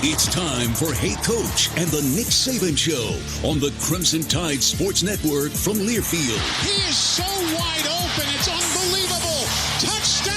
It's time for Hey Coach and the Nick Saban Show on the Crimson Tide Sports Network from Learfield. He is so wide open, it's unbelievable. Touchdown,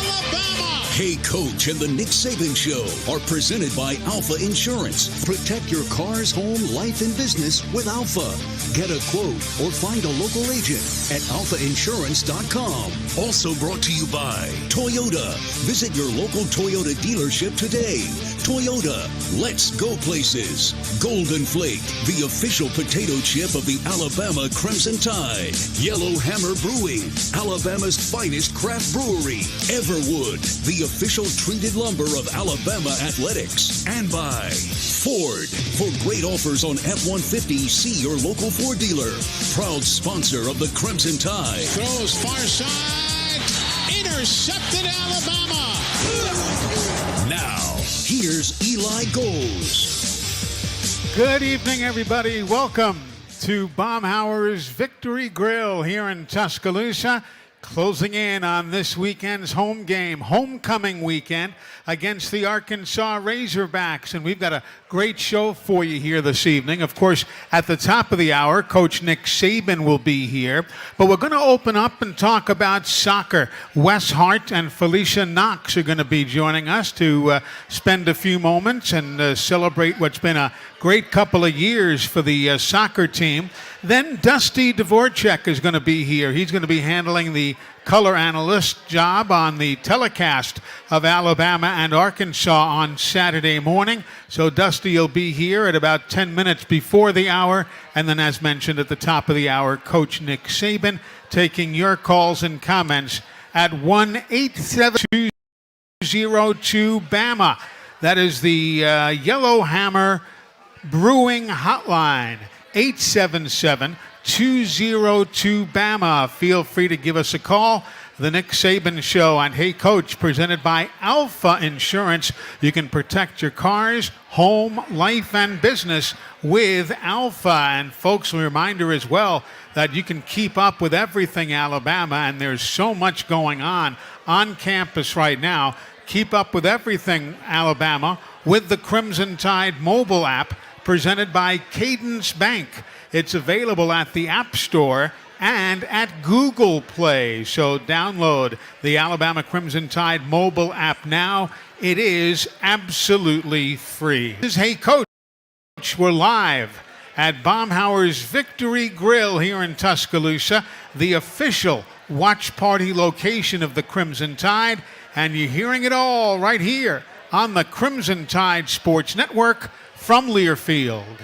Alabama! Hey Coach and the Nick Saban Show are presented by Alfa Insurance. Protect your car's home, life, and business with Alfa. Get a quote or find a local agent at alfainsurance.com. Also brought to you by Toyota. Visit your local Toyota dealership today. Toyota, let's go places. Golden Flake, the official potato chip of the Alabama Crimson Tide. Yellow Hammer Brewing, Alabama's finest craft brewery. Everwood, the official treated lumber of Alabama athletics. And by Ford. For great offers on F-150, see your local Ford dealer. Proud sponsor of the Crimson Tide. Throws far side. Intercepted Alabama. Now, here's Eli Goals. Good evening, everybody. Welcome to Baumhauer's Victory Grill here in Tuscaloosa. Closing in on this weekend's home game, homecoming weekend against the Arkansas Razorbacks. And we've got a great show for you here this evening. Of course, at the top of the hour, Coach Nick Saban will be here. But we're going to open up and talk about soccer. Wes Hart and Felicia Knox are going to be joining us to spend a few moments and celebrate what's been a great couple of years for the soccer team. Then Dusty Dvorak is going to be here. He's going to be handling the color analyst job on the telecast of Alabama and Arkansas on Saturday morning. So Dusty will be here at about 10 minutes before the hour. And then, as mentioned at the top of the hour, Coach Nick Saban taking your calls and comments at 1-877-202-BAMA. That is the Yellow Hammer Brewing Hotline. 877-202-BAMA. Feel free to give us a call. The Nick Saban Show on Hey Coach, presented by Alfa Insurance. You can protect your cars, home, life, and business with Alfa. And folks, a reminder as well that you can keep up with everything Alabama, and there's so much going on campus right now. Keep up with everything Alabama with the Crimson Tide mobile app, presented by Cadence Bank. It's available at the App Store and at Google Play. So download the Alabama Crimson Tide mobile app now. It is absolutely free. This is Hey Coach. We're live at Baumhauer's Victory Grill here in Tuscaloosa, the official watch party location of the Crimson Tide. And you're hearing it all right here on the Crimson Tide Sports Network from Learfield.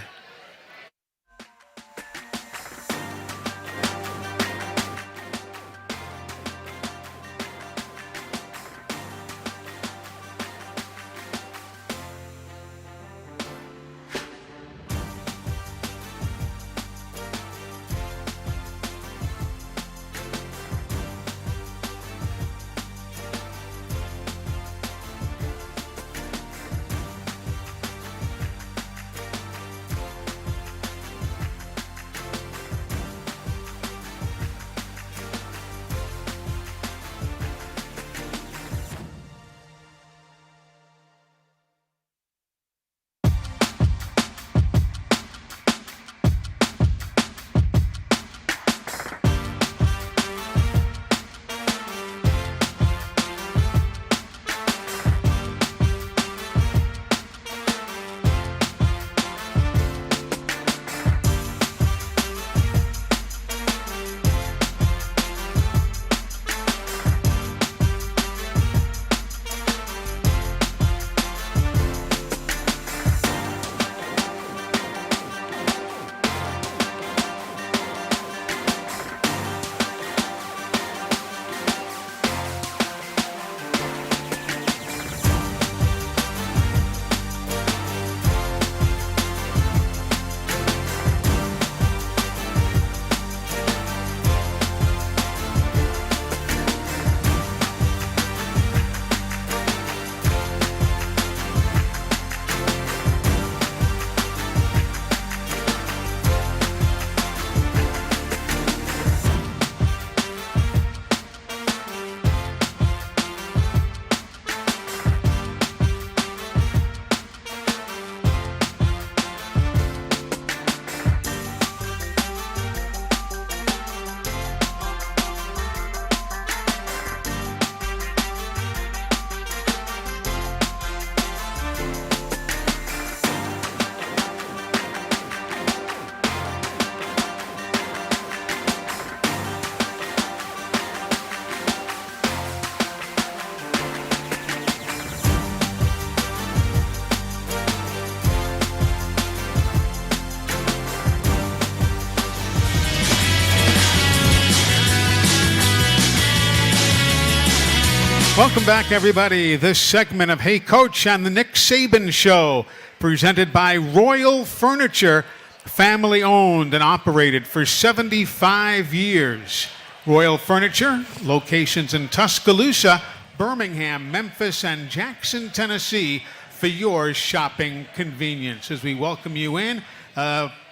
Welcome back, everybody. This segment of Hey Coach on the Nick Saban Show, presented by Royal Furniture, family owned and operated for 75 years. Royal Furniture, locations in Tuscaloosa, Birmingham, Memphis, and Jackson, Tennessee, for your shopping convenience. As we welcome you in,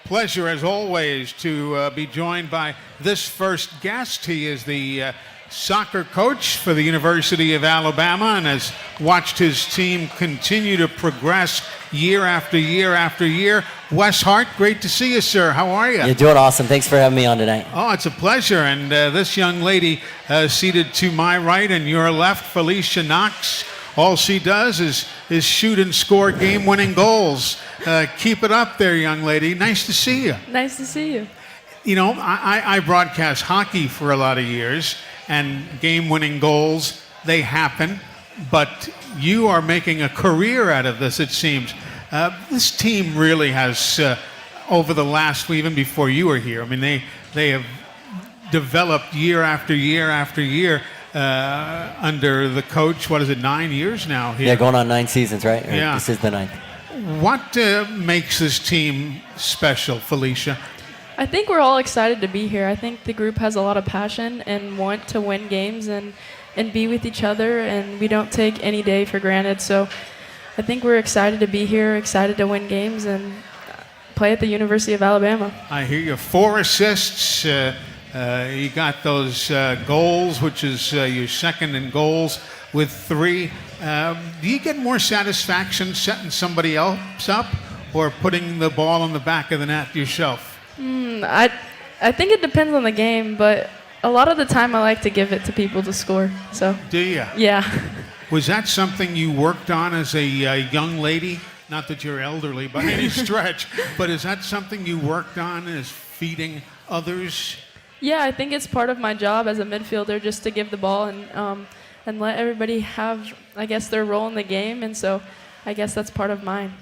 pleasure as always to be joined by this first guest. He is the soccer coach for the University of Alabama and has watched his team continue to progress year after year after year. Wes Hart, great to see you, sir. How are you? You're doing awesome. Thanks for having me on tonight. Oh, it's a pleasure. And this young lady seated to my right and your left, Felicia Knox. All she does is shoot and score game-winning goals. Keep it up there, young lady. Nice to see you. Nice to see you. You know, I broadcast hockey for a lot of years, and game-winning goals, they happen, but you are making a career out of this, it seems. This team really has, over the last, even before you were here, I mean, they have developed year after year after year under the coach. What is it, 9 years now here? Yeah, going on 9 seasons, right? Yeah. This is the 9th. What makes this team special, Felicia? I think we're all excited to be here. I think the group has a lot of passion and want to win games and be with each other, and we don't take any day for granted. So I think we're excited to be here, excited to win games and play at the University of Alabama. I hear you. 4 assists. You got those goals, which is your second in goals with 3. Do you get more satisfaction setting somebody else up or putting the ball in the back of the net yourself? I think it depends on the game, but a lot of the time I like to give it to people to score. So. Do you? Yeah. Was that something you worked on as a young lady? Not that you're elderly by any stretch, but is that something you worked on, as feeding others? Yeah, I think it's part of my job as a midfielder, just to give the ball and let everybody have, I guess, their role in the game, and so I guess that's part of mine.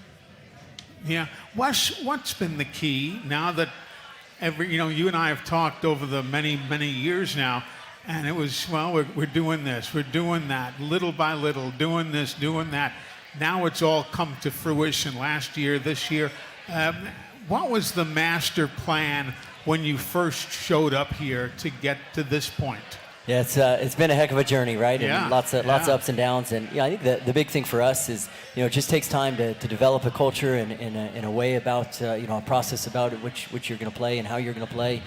Yeah. What's been the key now that you and I have talked over the many, many years now, and it was, well, we're doing this, we're doing that, little by little, doing this, doing that. Now it's all come to fruition last year, this year. What was the master plan when you first showed up here to get to this point? Yeah, it's been a heck of a journey, right? Yeah. And lots of ups and downs. And I think the big thing for us is, it just takes time to develop a culture and in a way about, a process about it, which you're going to play and how you're going to play.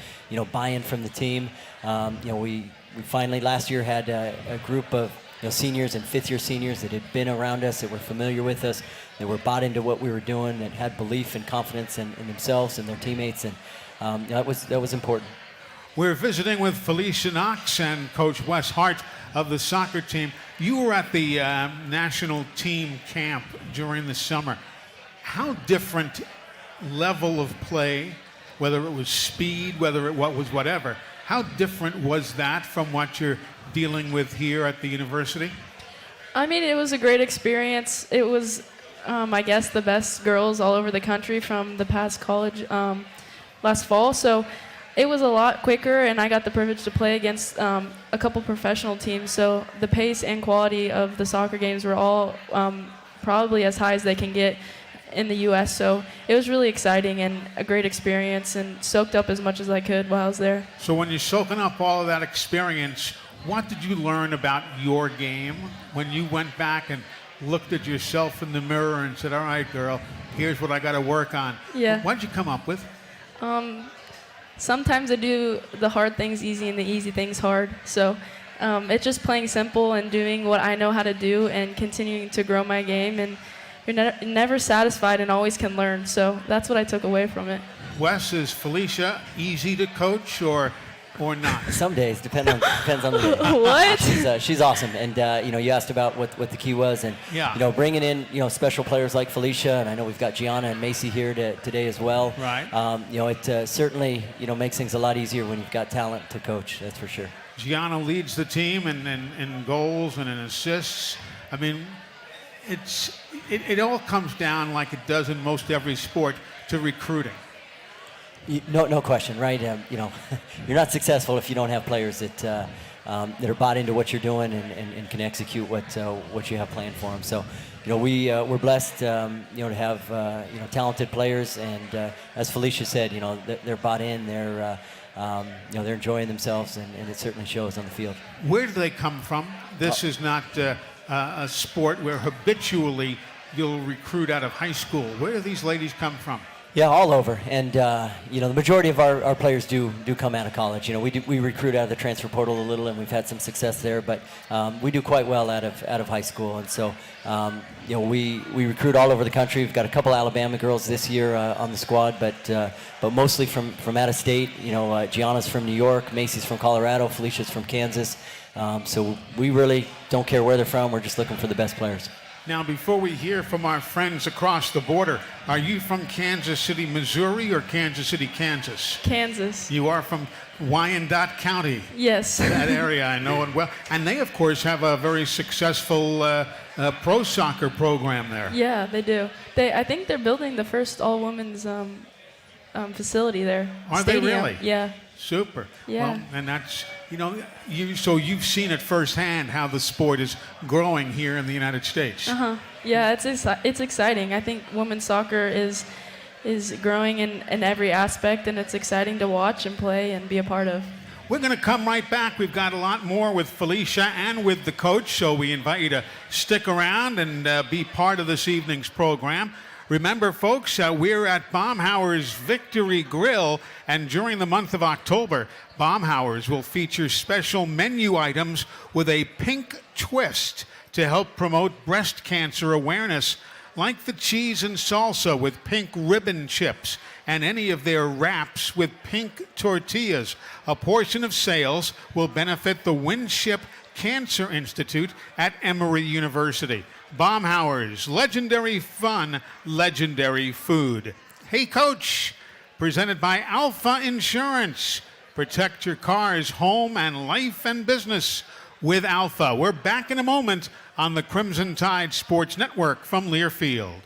Buy-in from the team. We finally last year had a group of seniors and fifth-year seniors that had been around us, that were familiar with us, that were bought into what we were doing, that had belief and confidence in themselves and their teammates, and that was important. We're visiting with Felicia Knox and Coach Wes Hart of the soccer team. You were at the national team camp during the summer. How different level of play, whether it was speed, whether it was whatever, how different was that from what you're dealing with here at the university? I mean, it was a great experience. It was, I guess, the best girls all over the country from the past college last fall. So it was a lot quicker, and I got the privilege to play against a couple professional teams. So the pace and quality of the soccer games were all probably as high as they can get in the U.S. So it was really exciting and a great experience, and soaked up as much as I could while I was there. So when you're soaking up all of that experience, what did you learn about your game when you went back and looked at yourself in the mirror and said, all right, girl, here's what I got to work on? Yeah. What did you come up with? Sometimes I do the hard things easy and the easy things hard. So it's just playing simple and doing what I know how to do and continuing to grow my game. And you're never satisfied and always can learn. So that's what I took away from it. Wes, is Felicia easy to coach or not? Some days depends on the day. What? She's awesome, and you asked about what the key was, and yeah. Bringing in special players like Felicia, and I know we've got Gianna and Macy here today as well. Right. It certainly makes things a lot easier when you've got talent to coach. That's for sure. Gianna leads the team in goals and in assists. I mean, it all comes down, like it does in most every sport, to recruiting. No question, right? You're not successful if you don't have players that that are bought into what you're doing and can execute what you have planned for them. So, we're blessed, to have talented players, and as Felicia said, they're bought in, they're enjoying themselves, and it certainly shows on the field. Where do they come from? This is not a sport where habitually you'll recruit out of high school. Where do these ladies come from? Yeah, all over, and the majority of our players do come out of college. We recruit out of the transfer portal a little, and we've had some success there, but we do quite well out of high school, and so we recruit all over the country. We've got a couple Alabama girls this year on the squad, but mostly from out of state. Gianna's from New York, Macy's from Colorado, Felicia's from Kansas. So we really don't care where they're from. We're just looking for the best players. Now, before we hear from our friends across the border, are you from Kansas City, Missouri, or Kansas City, Kansas? Kansas. You are from Wyandotte County. Yes. That area, I know it well. And they, of course, have a very successful pro soccer program there. Yeah, they do. I think they're building the first all-women's facility there. Are Stadium. they really? Yeah. Super. Yeah. Well, and that's, so you've seen it firsthand how the sport is growing here in the United States. Yeah, it's exciting. I think women's soccer is growing in every aspect, and it's exciting to watch and play and be a part of. We're going to come right back. We've got a lot more with Felicia and with the coach, so we invite you to stick around and be part of this evening's program. Remember, folks, we're at Baumhauer's Victory Grill, and during the month of October, Baumhauer's will feature special menu items with a pink twist to help promote breast cancer awareness, like the cheese and salsa with pink ribbon chips and any of their wraps with pink tortillas. A portion of sales will benefit the Winship Cancer Institute at Emory University. Baumhauer's, legendary fun, legendary food. Hey, Coach, presented by Alfa Insurance. Protect your car's home and life and business with Alfa. We're back in a moment on the Crimson Tide Sports Network from Learfield.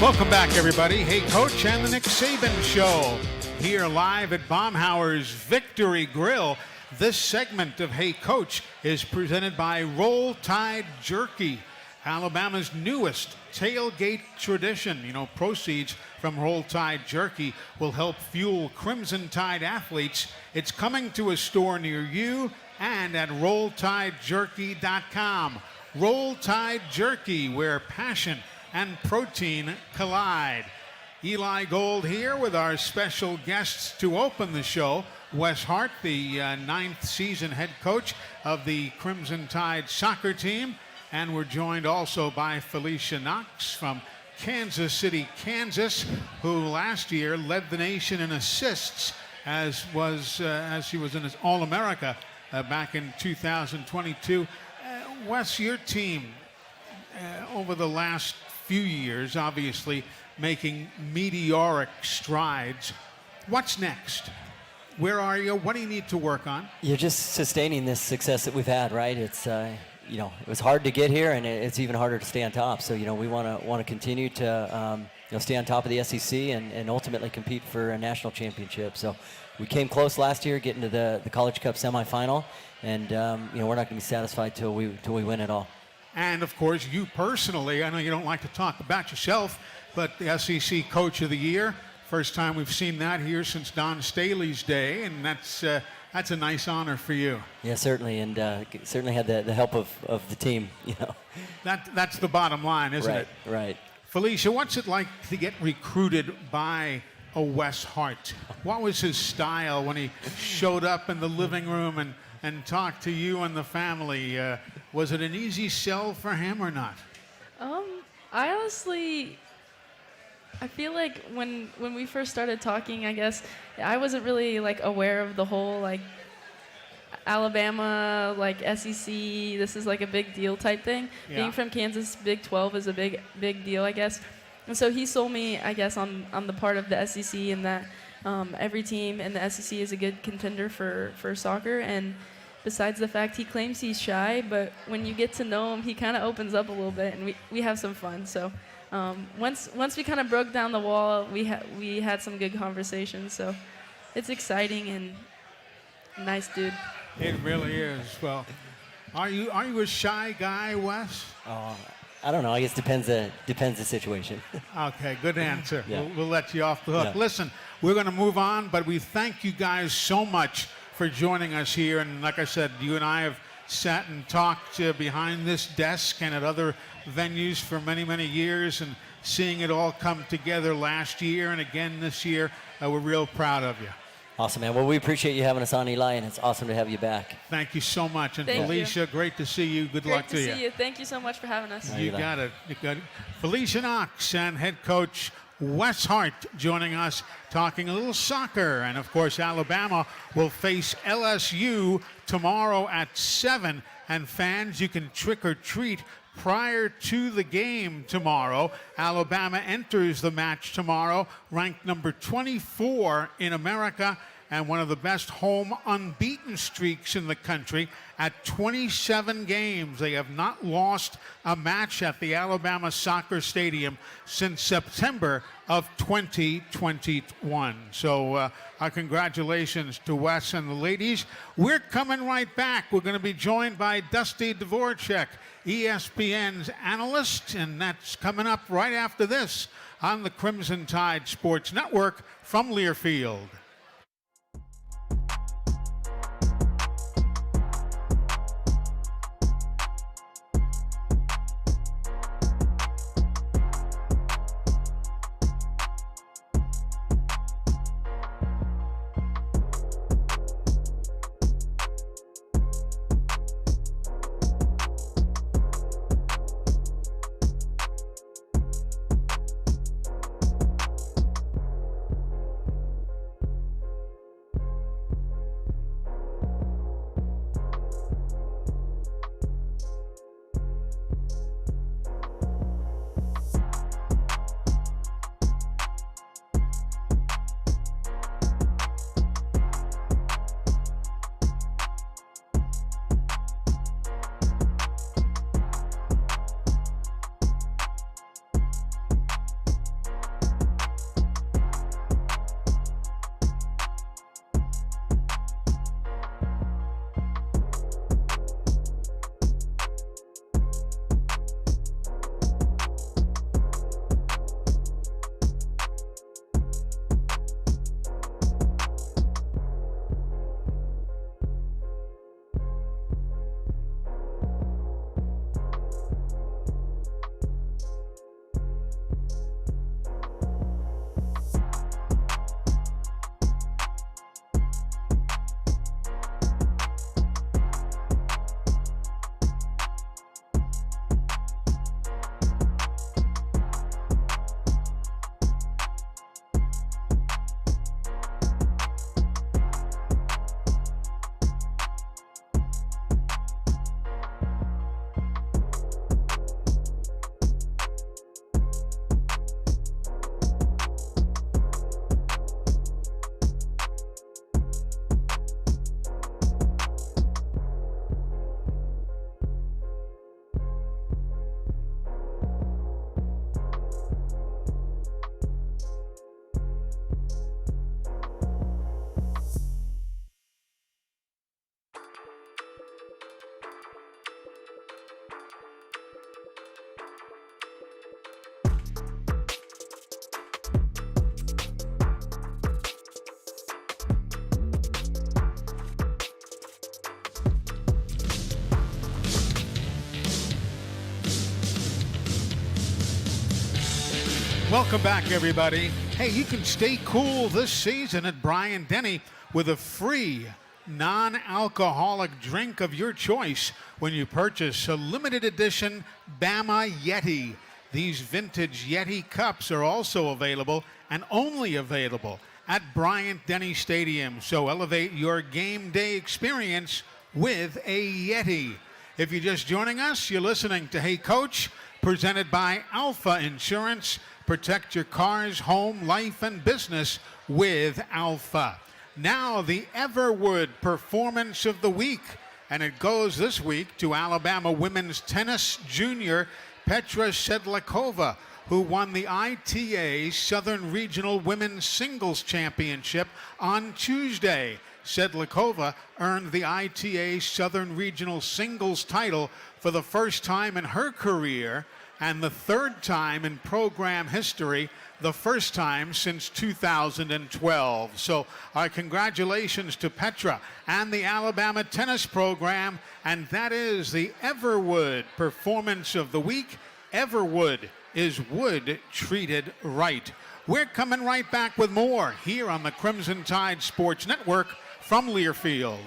Welcome back, everybody. Hey, Coach and the Nick Saban Show here live at Baumhauer's Victory Grill. This segment of Hey, Coach is presented by Roll Tide Jerky, Alabama's newest tailgate tradition. Proceeds from Roll Tide Jerky will help fuel Crimson Tide athletes. It's coming to a store near you and at RollTideJerky.com. Roll Tide Jerky, where passion and protein collide. Eli Gold here with our special guests to open the show. Wes Hart, the ninth season head coach of the Crimson Tide soccer team. And we're joined also by Felicia Knox from Kansas City, Kansas, who last year led the nation in assists as she was in his All-America back in 2022. Wes, your team over the last few years, obviously making meteoric strides. What's next? Where are you? What do you need to work on? You're just sustaining this success that we've had, right? It's it was hard to get here, and it's even harder to stay on top. So we want to continue to stay on top of the SEC and ultimately compete for a national championship. So we came close last year, getting to the College Cup semifinal, and we're not going to be satisfied till we win it all. And of course, you personally, I know you don't like to talk about yourself, but the SEC Coach of the Year. First time we've seen that here since Don Staley's day, and that's a nice honor for you. Yeah, certainly, and certainly had the help of the team. That's the bottom line, isn't it? Right. Felicia, what's it like to get recruited by a Wes Hart? What was his style when he showed up in the living room and talked to you and the family? Was it an easy sell for him or not? I feel like when we first started talking, I guess I wasn't really aware of the whole Alabama SEC. This is a big deal type thing. Yeah. Being from Kansas, Big 12 is a big deal, I guess. And so he sold me, I guess, on the part of the SEC and that every team in the SEC is a good contender for soccer. And besides the fact he claims he's shy, but when you get to know him, he kind of opens up a little bit, and we have some fun. So. Once we kind of broke down the wall, we had some good conversations. So it's exciting and nice dude. It really is. Well, are you a shy guy, Wes? I don't know. I guess depends the situation. Okay, good answer. Yeah. We'll let you off the hook. Yeah. Listen, we're going to move on, but we thank you guys so much for joining us here. And like I said, you and I have sat and talked behind this desk and at other venues for many, many years, and seeing it all come together last year and again this year, we're real proud of you. Awesome, man. Well, we appreciate you having us on, Eli, and it's awesome to have you back. Thank you so much. And Thank Felicia, you. Great to see you. Good luck to you. Great to see you. Thank you so much for having us. You got it. Felicia Knox and head coach Wes Hart joining us, talking a little soccer. And of course, Alabama will face LSU tomorrow at 7. And fans, you can trick or treat prior to the game tomorrow. Alabama enters the match tomorrow, ranked number 24 in America, and one of the best home unbeaten streaks in the country at 27 games. They have not lost a match at the Alabama Soccer Stadium since September of 2021. So our congratulations to Wes and the ladies. We're coming right back. We're going to be joined by Dusty Dvorak, ESPN's analyst, and that's coming up right after this on the Crimson Tide Sports Network from Learfield. Welcome back, everybody. Hey, you can stay cool this season at Bryant-Denny with a free non-alcoholic drink of your choice when you purchase a limited edition Bama Yeti. These vintage Yeti cups are also available and only available at Bryant-Denny Stadium. So elevate your game day experience with a Yeti. If you're just joining us, you're listening to Hey Coach, presented by Alfa Insurance. Protect your cars, home, life, and business with Alfa. Now, the Everwood Performance of the Week. And it goes this week to Alabama women's tennis junior Petra Sedlikova, who won the ITA Southern Regional Women's Singles Championship on Tuesday. Sedlikova earned the ITA Southern Regional Singles title for the first time in her career and the third time in program history, the first time since 2012. So our congratulations to Petra and the Alabama tennis program, and that is the Everwood Performance of the Week. Everwood is wood treated right. We're coming right back with more here on the Crimson Tide Sports Network from Learfield.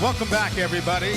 Welcome back, everybody.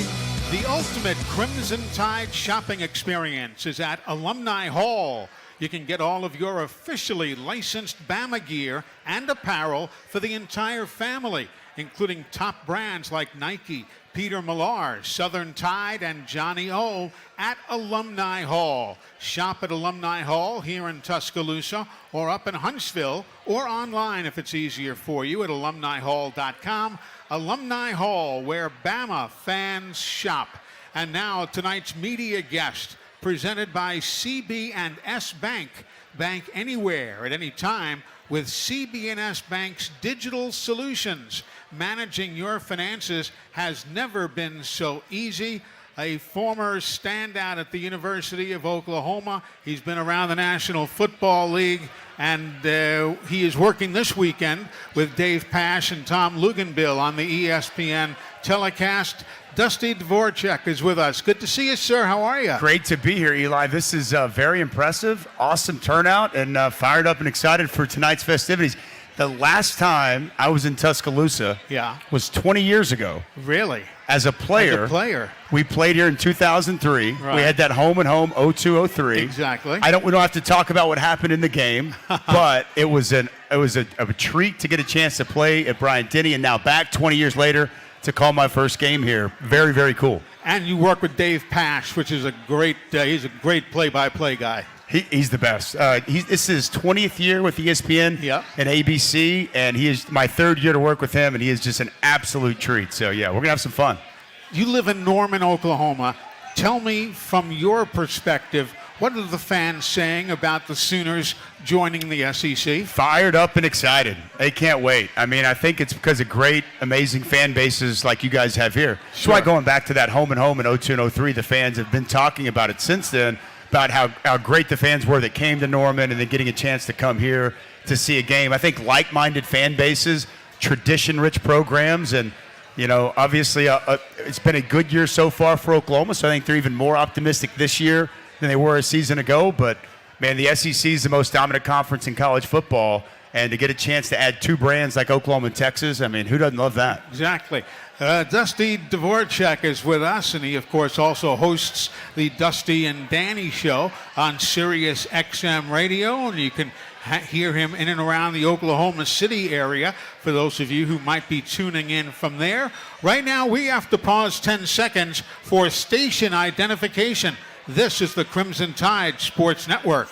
The ultimate Crimson Tide shopping experience is at Alumni Hall. You can get all of your officially licensed Bama gear and apparel for the entire family, including top brands like Nike, Peter Millar, Southern Tide, and Johnny O at Alumni Hall. Shop at Alumni Hall here in Tuscaloosa or up in Huntsville, or online if it's easier for you at alumnihall.com. Alumni Hall, where Bama fans shop. And now tonight's media guest, presented by CB&S Bank. Bank anywhere at any time with CB&S Bank's digital solutions. Managing your finances has never been so easy. A former standout at the University of Oklahoma. He's been around the National Football League, and he is working this weekend with Dave Pasch and Tom Luganbill on the ESPN telecast. Dusty Dvorak is with us. Good to see you, sir. How are you? Great to be here, Eli. This is very impressive, awesome turnout, and fired up and excited for tonight's festivities. The last time I was in Tuscaloosa was 20 years ago. Really? As a player, we played here in 2003. Right. We had that home and home 02-03. Exactly. We don't have to talk about what happened in the game, but it was a treat to get a chance to play at Bryant-Denny, and now back 20 years later to call my first game here. Very, very cool. And you work with Dave Pash, which is a great. He's a great play-by-play guy. He's the best. This is his 20th year with ESPN and ABC, and he is my third year to work with him, and he is just an absolute treat. So, yeah, we're going to have some fun. You live in Norman, Oklahoma. Tell me, from your perspective, what are the fans saying about the Sooners joining the SEC? Fired up and excited. They can't wait. I mean, I think it's because of great, amazing fan bases like you guys have here. That's why going back to that home and home in 02 and 03, the fans have been talking about it since then, about how great the fans were that came to Norman and then getting a chance to come here to see a game. I think like-minded fan bases, tradition-rich programs, and, you know, obviously it's been a good year so far for Oklahoma, so I think they're even more optimistic this year than they were a season ago. But, man, the SEC is the most dominant conference in college football, and to get a chance to add two brands like Oklahoma and Texas, I mean, who doesn't love that? Exactly. Dusty Dvorak is with us, and he, of course, also hosts the Dusty and Danny Show on Sirius XM Radio, and you can hear him in and around the Oklahoma City area for those of you who might be tuning in from there. Right now, we have to pause 10 seconds for station identification. This is the Crimson Tide Sports Network.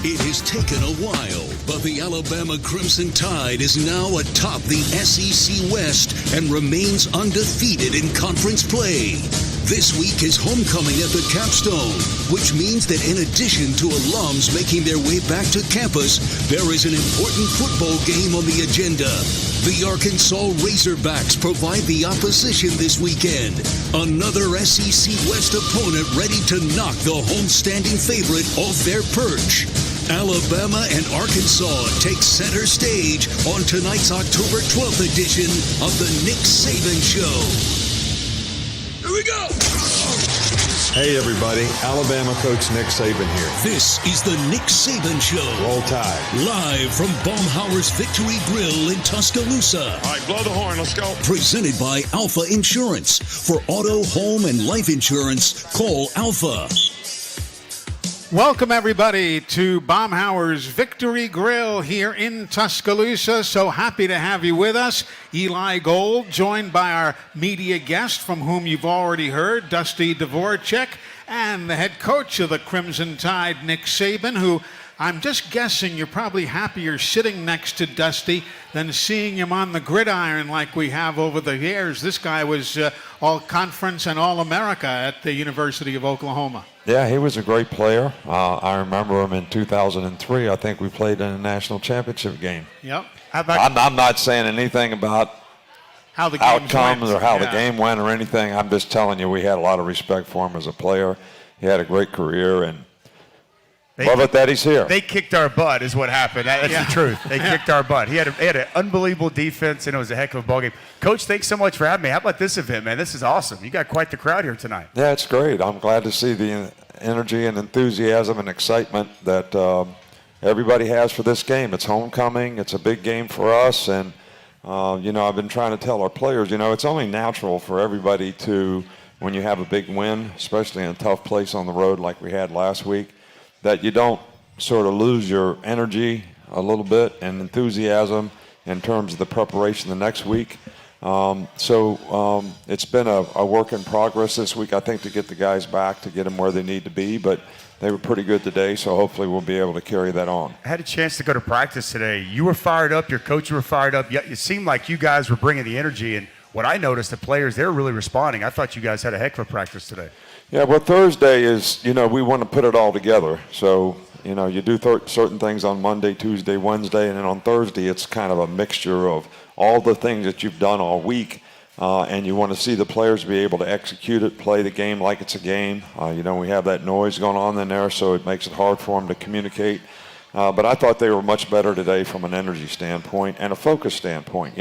It has taken a while, but the Alabama Crimson Tide is now atop the SEC West and remains undefeated in conference play. This week is homecoming at the Capstone, which means that in addition to alums making their way back to campus, there is an important football game on the agenda. The Arkansas Razorbacks provide the opposition this weekend. Another SEC West opponent ready to knock the homestanding favorite off their perch. Alabama and Arkansas take center stage on tonight's October 12th edition of the Nick Saban Show. Here we go! Hey everybody, Alabama coach Nick Saban here. This is the Nick Saban Show. Roll Tide. Live from Baumhauer's Victory Grill in Tuscaloosa. All right, blow the horn, let's go. Presented by Alfa Insurance. For auto, home, and life insurance, call Alfa. Welcome, everybody, to Baumhauer's Victory Grill here in Tuscaloosa. So happy to have you with us. Eli Gold, joined by our media guest from whom you've already heard, Dusty Dvorak, and the head coach of the Crimson Tide, Nick Saban, who I'm just guessing you're probably happier sitting next to Dusty than seeing him on the gridiron like we have over the years. This guy was all-conference and all-America at the University of Oklahoma. Yeah, he was a great player. I remember him in 2003. I think we played in a national championship game. Yep. I'm not saying anything about how the outcomes or how the game went or anything. I'm just telling you we had a lot of respect for him as a player. He had a great career, and love it that he's here. They kicked our butt is what happened. That's the truth. They kicked our butt. He had an unbelievable defense, and it was a heck of a ball game. Coach, thanks so much for having me. How about this event, man? This is awesome. You got quite the crowd here tonight. Yeah, it's great. I'm glad to see the energy and enthusiasm and excitement that everybody has for this game. It's homecoming. It's a big game for us, and I've been trying to tell our players, it's only natural for everybody to, when you have a big win, especially in a tough place on the road like we had last week, that you don't sort of lose your energy a little bit and enthusiasm in terms of the preparation the next week. It's been a work in progress this week, I think, to get the guys back, to get them where they need to be, but they were pretty good today, so hopefully we'll be able to carry that on. I had a chance to go to practice today. You were fired up, your coach were fired up. It seemed like you guys were bringing the energy, and what I noticed, the players, they were really responding. I thought you guys had a heck of a practice today. Yeah, well, Thursday is, we want to put it all together. So, you do certain things on Monday, Tuesday, Wednesday, and then on Thursday it's kind of a mixture of all the things that you've done all week, and you want to see the players be able to execute it, play the game like it's a game. We have that noise going on in there, so it makes it hard for them to communicate. But I thought they were much better today from an energy standpoint and a focus standpoint.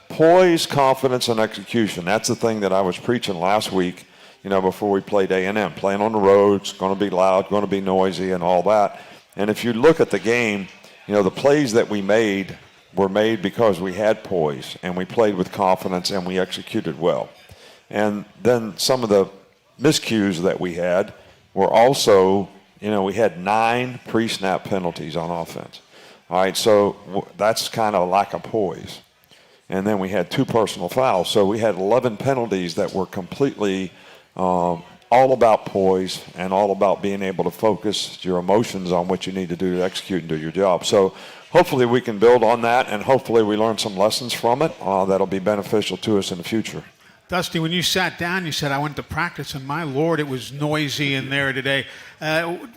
Poise, confidence, and execution. That's the thing that I was preaching last week, before we played A&M. Playing on the road, it's going to be loud, going to be noisy, and all that. And if you look at the game, the plays that we made were made because we had poise, and we played with confidence, and we executed well. And then some of the miscues that we had were also, we had 9 pre-snap penalties on offense. All right, so that's kind of a lack of poise. And then we had 2 personal fouls. So we had 11 penalties that were completely all about poise and all about being able to focus your emotions on what you need to do to execute and do your job. So hopefully we can build on that, and hopefully we learn some lessons from it that'll be beneficial to us in the future. Dusty, when you sat down, you said, I went to practice, and my Lord, it was noisy in there today.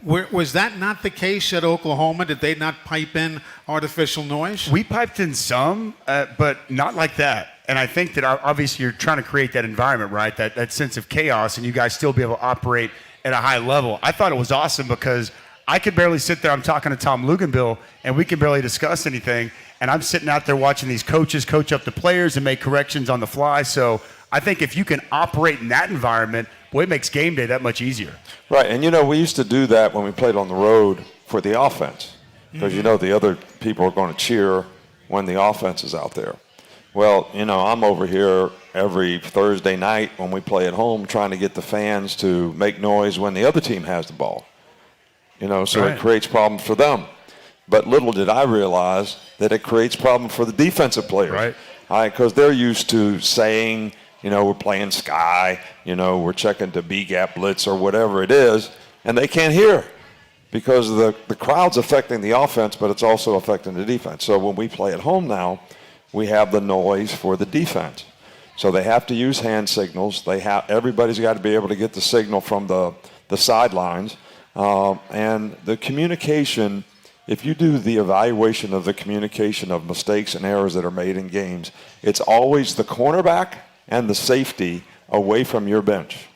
Was that not the case at Oklahoma? Did they not pipe in artificial noise? We piped in some, but not like that. And I think that obviously you're trying to create that environment, right, that sense of chaos, and you guys still be able to operate at a high level. I thought it was awesome because I could barely sit there. I'm talking to Tom Luganbill, and we can barely discuss anything. And I'm sitting out there watching these coaches coach up the players and make corrections on the fly. So I think if you can operate in that environment, boy, it makes game day that much easier. Right, and we used to do that when we played on the road for the offense, because the other people are going to cheer when the offense is out there. Well, I'm over here every Thursday night when we play at home trying to get the fans to make noise when the other team has the ball. So It creates problems for them. But little did I realize that it creates problems for the defensive players. Right. All right, because they're used to saying, we're playing sky, we're checking the B-gap blitz or whatever it is, and they can't hear because the crowd's affecting the offense, but it's also affecting the defense. So when we play at home now, we have the noise for the defense. So they have to use hand signals. Everybody's got to be able to get the signal from the sidelines. And the communication, if you do the evaluation of the communication of mistakes and errors that are made in games, it's always the cornerback and the safety away from your bench.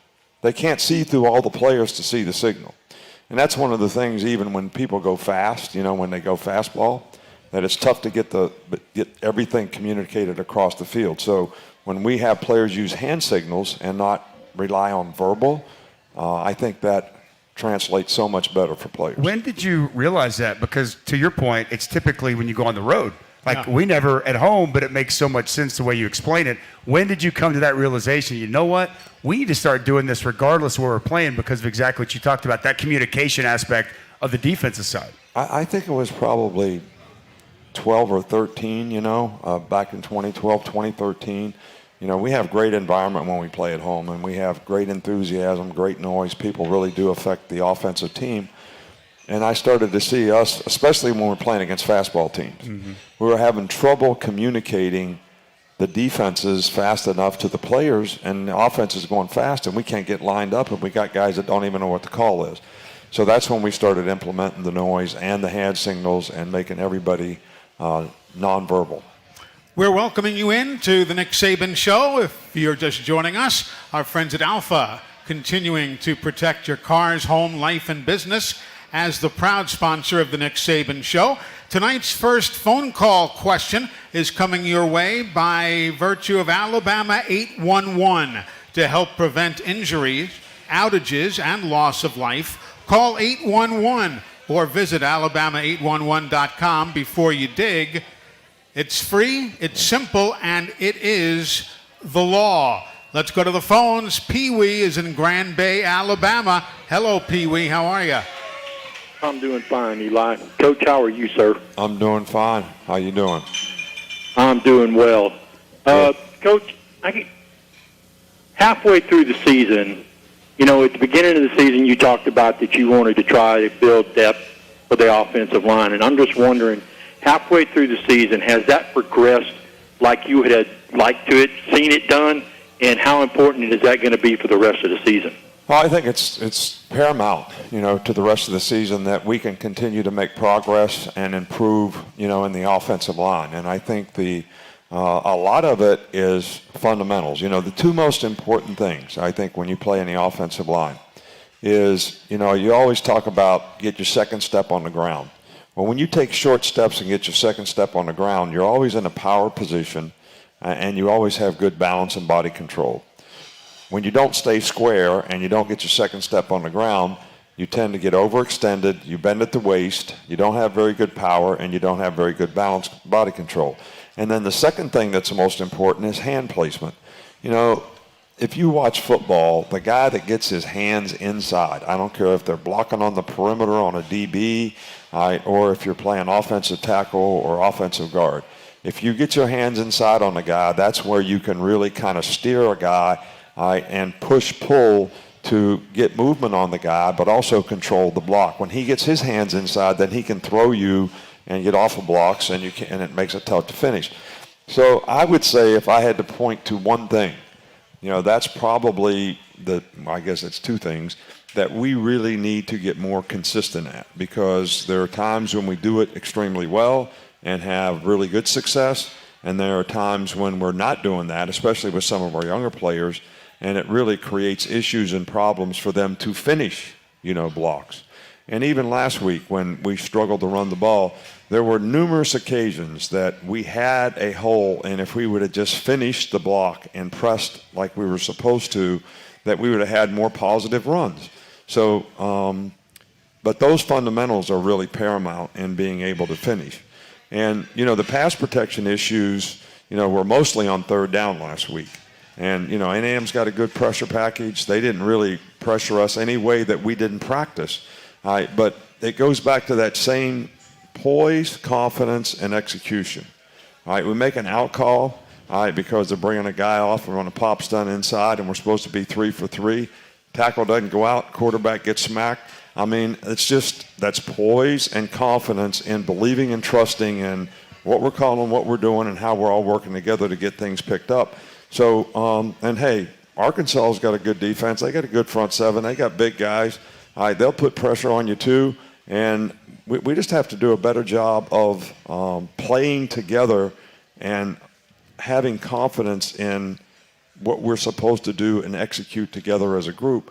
They can't see through all the players to see the signal. And that's one of the things, even when people go fast, when they go fastball, that it's tough to get everything communicated across the field. So when we have players use hand signals and not rely on verbal, I think that translates so much better for players. When did you realize that? Because to your point, it's typically when you go on the road. Like we never at home, but it makes so much sense the way you explain it. When did you come to that realization? You know what? We need to start doing this regardless of where we're playing because of exactly what you talked about, that communication aspect of the defensive side. I think it was probably 12 or 13, back in 2012, 2013. We have great environment when we play at home, and we have great enthusiasm, great noise. People really do affect the offensive team. And I started to see us, especially when we're playing against fastball teams, we were having trouble communicating the defenses fast enough to the players, and the offense is going fast, and we can't get lined up, and we got guys that don't even know what the call is. So that's when we started implementing the noise and the hand signals and making everybody nonverbal. We're welcoming you in to the Nick Saban Show. If you're just joining us, our friends at Alfa continuing to protect your cars, home, life, and business as the proud sponsor of the Nick Saban Show. Tonight's first phone call question is coming your way by virtue of Alabama 811. To help prevent injuries, outages, and loss of life, call 811 or visit alabama811.com before you dig. It's free, it's simple, and it is the law. Let's go to the phones. Pee-wee is in Grand Bay, Alabama. Hello, Pee-wee. How are you? I'm doing fine, Eli. Coach, how are you, sir? I'm doing fine. How you doing? I'm doing well. Coach, halfway through the season, at the beginning of the season, you talked about that you wanted to try to build depth for the offensive line, and I'm just wondering, halfway through the season, has that progressed like you had liked to seen it done, and how important is that going to be for the rest of the season? Well, I think it's paramount, to the rest of the season that we can continue to make progress and improve, in the offensive line. And I think a lot of it is fundamentals. The two most important things, I think, when you play in the offensive line is, you always talk about get your second step on the ground. Well, when you take short steps and get your second step on the ground, you're always in a power position, and you always have good balance and body control. When you don't stay square and you don't get your second step on the ground, you tend to get overextended, you bend at the waist, you don't have very good power, and you don't have very good balance, body control. And then the second thing that's the most important is hand placement. If you watch football, the guy that gets his hands inside, I don't care if they're blocking on the perimeter on a DB, or if you're playing offensive tackle or offensive guard. If you get your hands inside on the guy, that's where you can really kind of steer a guy and push-pull to get movement on the guy, but also control the block. When he gets his hands inside, then he can throw you and get off of blocks, and it makes it tough to finish. So I would say if I had to point to one thing, that's probably I guess it's two things that we really need to get more consistent at, because there are times when we do it extremely well and have really good success, and there are times when we're not doing that, especially with some of our younger players, and it really creates issues and problems for them to finish, blocks. And even last week when we struggled to run the ball, there were numerous occasions that we had a hole, and if we would have just finished the block and pressed like we were supposed to, that we would have had more positive runs. So, but those fundamentals are really paramount in being able to finish. And, the pass protection issues, were mostly on third down last week. And, A&M's got a good pressure package. They didn't really pressure us any way that we didn't practice. But it goes back to that same poise, confidence, and execution. We make an out call because they're bringing a guy off. We're on a pop stun inside, and we're supposed to be 3 for 3. Tackle doesn't go out. Quarterback gets smacked. That's poise and confidence in believing and trusting in what we're calling, what we're doing, and how we're all working together to get things picked up. So, and hey, Arkansas's got a good defense. They got a good front seven. They got big guys. They'll put pressure on you too. And we just have to do a better job of playing together and having confidence in what we're supposed to do and execute together as a group.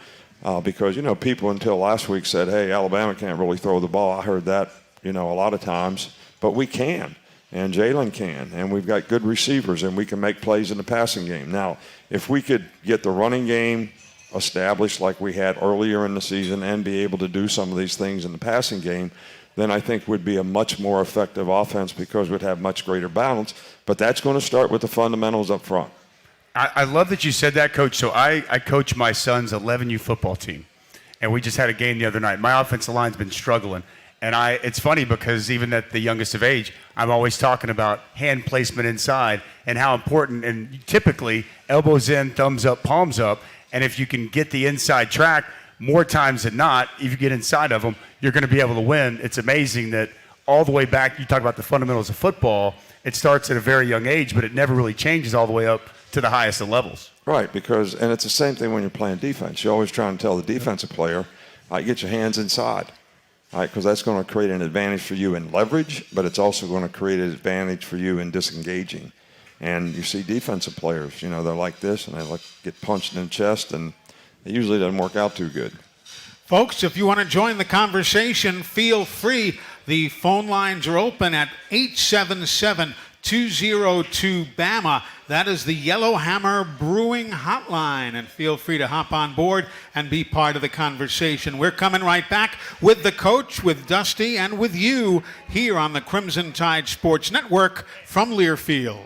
Because, people until last week said, hey, Alabama can't really throw the ball. I heard that, a lot of times. But we can, and Jalen can, and we've got good receivers, and we can make plays in the passing game. Now, if we could get the running game established like we had earlier in the season and be able to do some of these things in the passing game, then I think would be a much more effective offense because we'd have much greater balance. But that's going to start with the fundamentals up front. I love that you said that, Coach. So I coach my son's 11U football team, and we just had a game the other night. My offensive line's been struggling, and it's funny because even at the youngest of age, I'm always talking about hand placement inside and how important, and typically elbows in, thumbs up, palms up, and if you can get the inside track, more times than not, if you get inside of them, you're going to be able to win. It's amazing that all the way back, you talk about the fundamentals of football, it starts at a very young age, but it never really changes all the way up to the highest of levels. Right, and it's the same thing when you're playing defense. You're always trying to tell the defensive player, get your hands inside, because that's going to create an advantage for you in leverage, but it's also going to create an advantage for you in disengaging. And you see defensive players, they're like this, and they get punched in the chest, and it usually doesn't work out too good. Folks, if you want to join the conversation, feel free. The phone lines are open at 877-202-BAMA. That is the Yellowhammer Brewing Hotline. And feel free to hop on board and be part of the conversation. We're coming right back with the coach, with Dusty, and with you here on the Crimson Tide Sports Network from Learfield.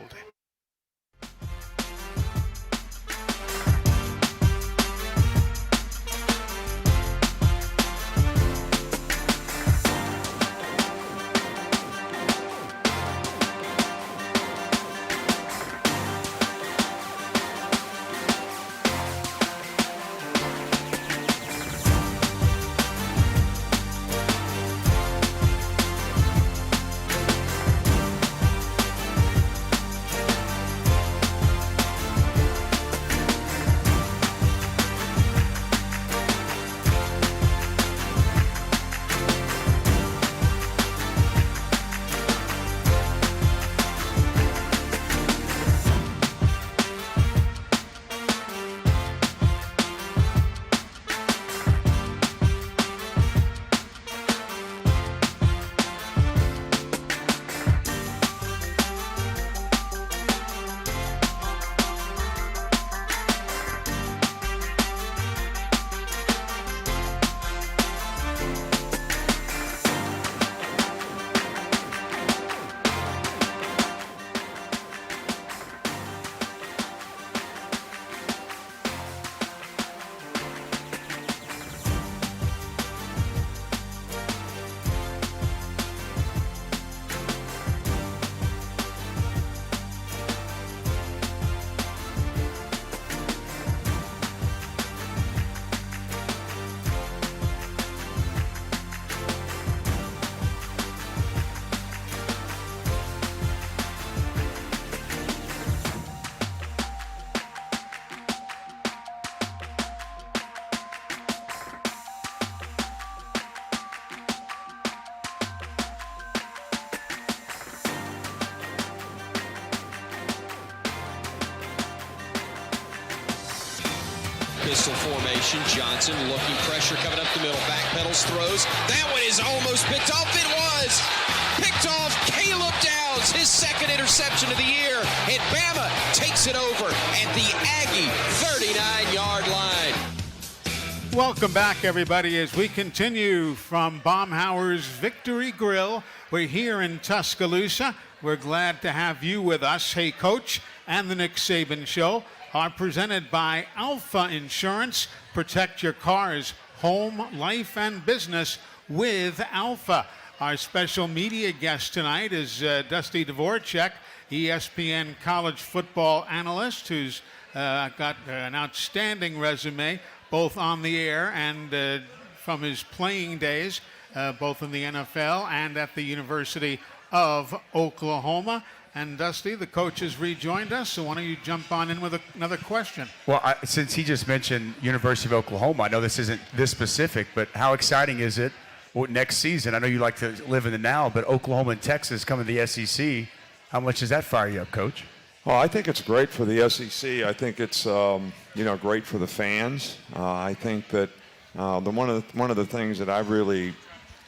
Pistol formation. Johnson looking, pressure coming up the middle. Back pedals, throws. That one is almost picked off. It was picked off. Caleb Downs, his second interception of the year. And Bama takes it over at the Aggie 39-yard line. Welcome back, everybody, as we continue from Baumhauer's Victory Grill. We're here in Tuscaloosa. We're glad to have you with us. Hey, Coach, and the Nick Saban Show are presented by Alfa Insurance. Protect your car's home, life, and business with Alfa. Our special media guest tonight is Dusty Dvorak, ESPN college football analyst, who's got an outstanding resume, both on the air and from his playing days, both in the NFL and at the University of Oklahoma. And Dusty, the coach has rejoined us, so why don't you jump on in with another question? Well, since he just mentioned University of Oklahoma, I know this isn't this specific, but how exciting is it next season? I know you like to live in the now, but Oklahoma and Texas coming to the SEC. How much does that fire you up, Coach? Well, I think it's great for the SEC. I think it's great for the fans. I think that one of the things that I really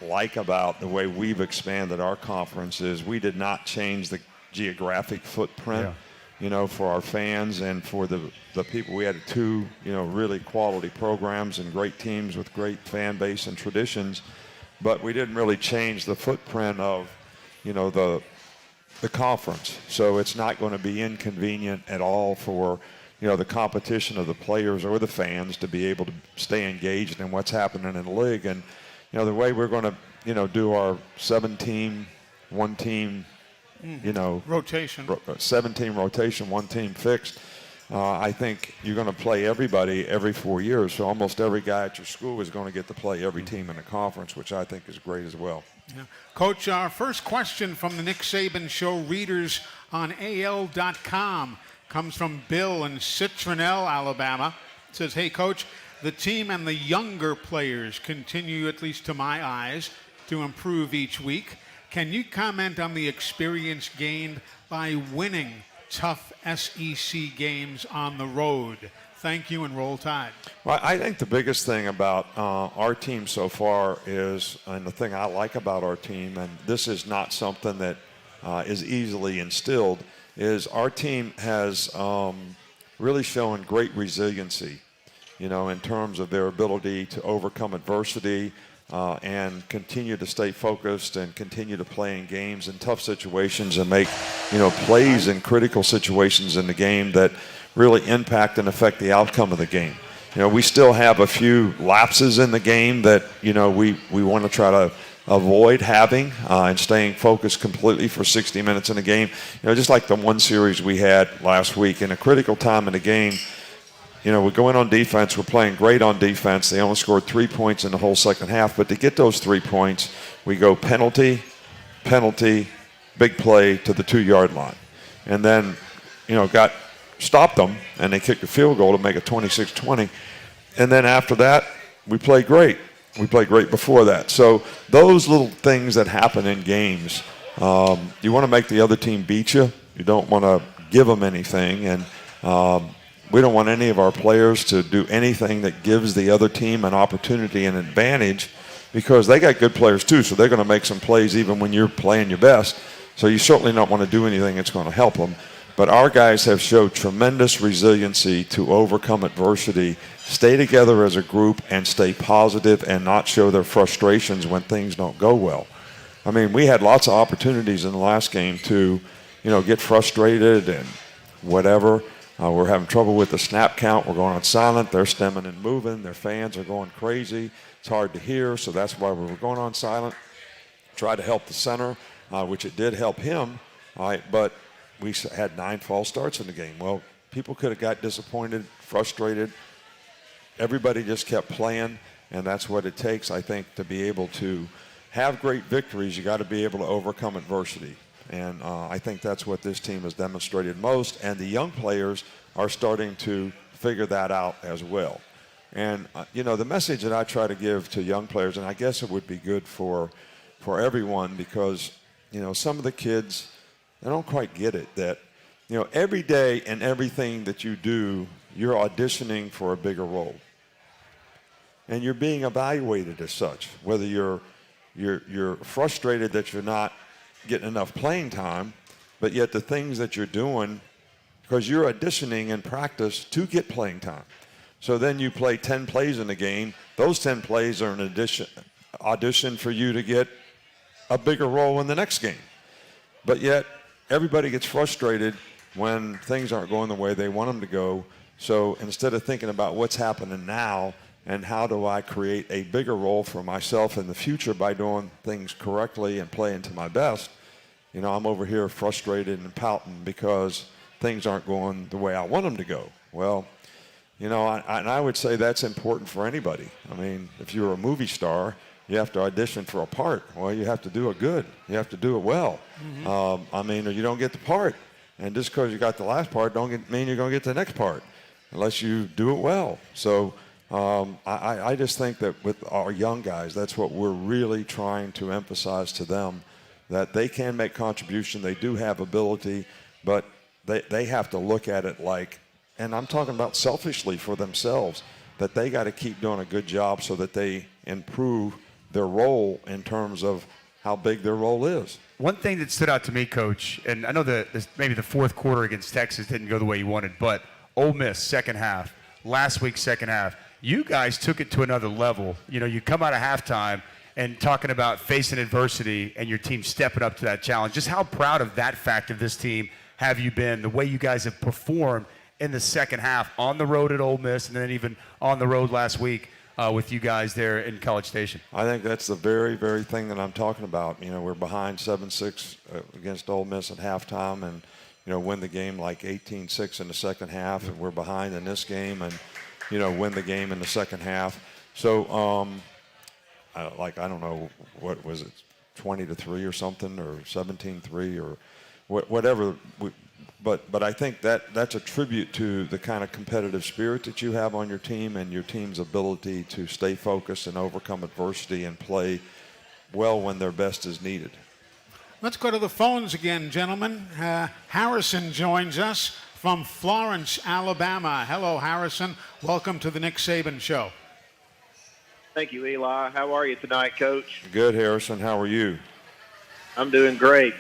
like about the way we've expanded our conference is we did not change the geographic footprint, for our fans and for the people. We had two, really quality programs and great teams with great fan base and traditions. but we didn't really change the footprint of, the conference. So it's not going to be inconvenient at all for, the competition of the players or the fans to be able to stay engaged in what's happening in the league. And, the way we're going to, do our 7-team, one-team, rotation, 7-team rotation, one-team fixed. I think you're going to play everybody every 4 years. So almost every guy at your school is going to get to play every team in the conference, which I think is great as well. Yeah. Coach, our first question from the Nick Saban Show readers on AL.com comes from Bill in Citronelle, Alabama. It says, hey, Coach, the team and the younger players continue, at least to my eyes, to improve each week. Can you comment on the experience gained by winning tough SEC games on the road? Thank you, and roll Tide. Well, I think the biggest thing about our team so far is, and the thing I like about our team, and this is not something that is easily instilled, is our team has really shown great resiliency, in terms of their ability to overcome adversity and continue to stay focused and continue to play in games in tough situations and make, plays in critical situations in the game that really impact and affect the outcome of the game. We still have a few lapses in the game that, we want to try to avoid having and staying focused completely for 60 minutes in a game. Just like the one series we had last week, in a critical time in the game, we go in on defense. We're playing great on defense. They only scored 3 points in the whole second half. But to get those 3 points, we go penalty, big play to the 2-yard line. And then, stopped them, and they kicked a field goal to make it 26-20. And then after that, we played great. We played great before that. So those little things that happen in games, you want to make the other team beat you. You don't want to give them anything. And we don't want any of our players to do anything that gives the other team an opportunity and advantage, because they got good players too, so they're going to make some plays even when you're playing your best. So you certainly don't want to do anything that's going to help them. But our guys have showed tremendous resiliency to overcome adversity, stay together as a group, and stay positive and not show their frustrations when things don't go well. I mean, we had lots of opportunities in the last game to, get frustrated and whatever. We're having trouble with the snap count. We're going on silent. They're stemming and moving. Their fans are going crazy. It's hard to hear, so that's why we were going on silent. Tried to help the center, which it did help him, but we had 9 false starts in the game. Well, people could have got disappointed, frustrated. Everybody just kept playing, and that's what it takes, I think, to be able to have great victories. You got to be able to overcome adversity. And I think that's what this team has demonstrated most, and the young players are starting to figure that out as well. And, the message that I try to give to young players, and I guess it would be good for everyone, because, some of the kids, they don't quite get it, that, every day and everything that you do, you're auditioning for a bigger role. And you're being evaluated as such, whether you're frustrated that you're not getting enough playing time, but yet the things that you're doing, because you're auditioning in practice to get playing time. So then you play 10 plays in the game. Those 10 plays are an audition for you to get a bigger role in the next game. But yet everybody gets frustrated when things aren't going the way they want them to go. So instead of thinking about what's happening now and how do I create a bigger role for myself in the future by doing things correctly and playing to my best, I'm over here frustrated and pouting because things aren't going the way I want them to go. Well, I would say that's important for anybody. I mean, if you're a movie star, you have to audition for a part. Well, you have to do it good. You have to do it well. Mm-hmm. Or you don't get the part. And just because you got the last part don't mean you're going to get the next part unless you do it well. So I just think that with our young guys, that's what we're really trying to emphasize to them, that they can make contribution. They do have ability, but they have to look at it like, and I'm talking about selfishly for themselves, that they got to keep doing a good job so that they improve their role in terms of how big their role is. One thing that stood out to me, Coach, and I know maybe the fourth quarter against Texas didn't go the way you wanted, but Ole Miss, second half, last week's second half, you guys took it to another level. You come out of halftime, and talking about facing adversity and your team stepping up to that challenge. Just how proud of that fact of this team have you been, the way you guys have performed in the second half on the road at Ole Miss and then even on the road last week with you guys there in College Station? I think that's the very, very thing that I'm talking about. You know, we're behind 7-6 against Ole Miss at halftime and, you know, win the game like 18-6 in the second half, and we're behind in this game and, you know, win the game in the second half. So, I don't know, what was it, 20-3 or something, or 17-3 or whatever. But I think that's a tribute to the kind of competitive spirit that you have on your team and your team's ability to stay focused and overcome adversity and play well when their best is needed. Let's go to the phones again, gentlemen. Harrison joins us from Florence, Alabama. Hello, Harrison. Welcome to the Nick Saban Show. Thank you, Eli. How are you tonight, Coach? Good, Harrison. How are you? I'm doing great.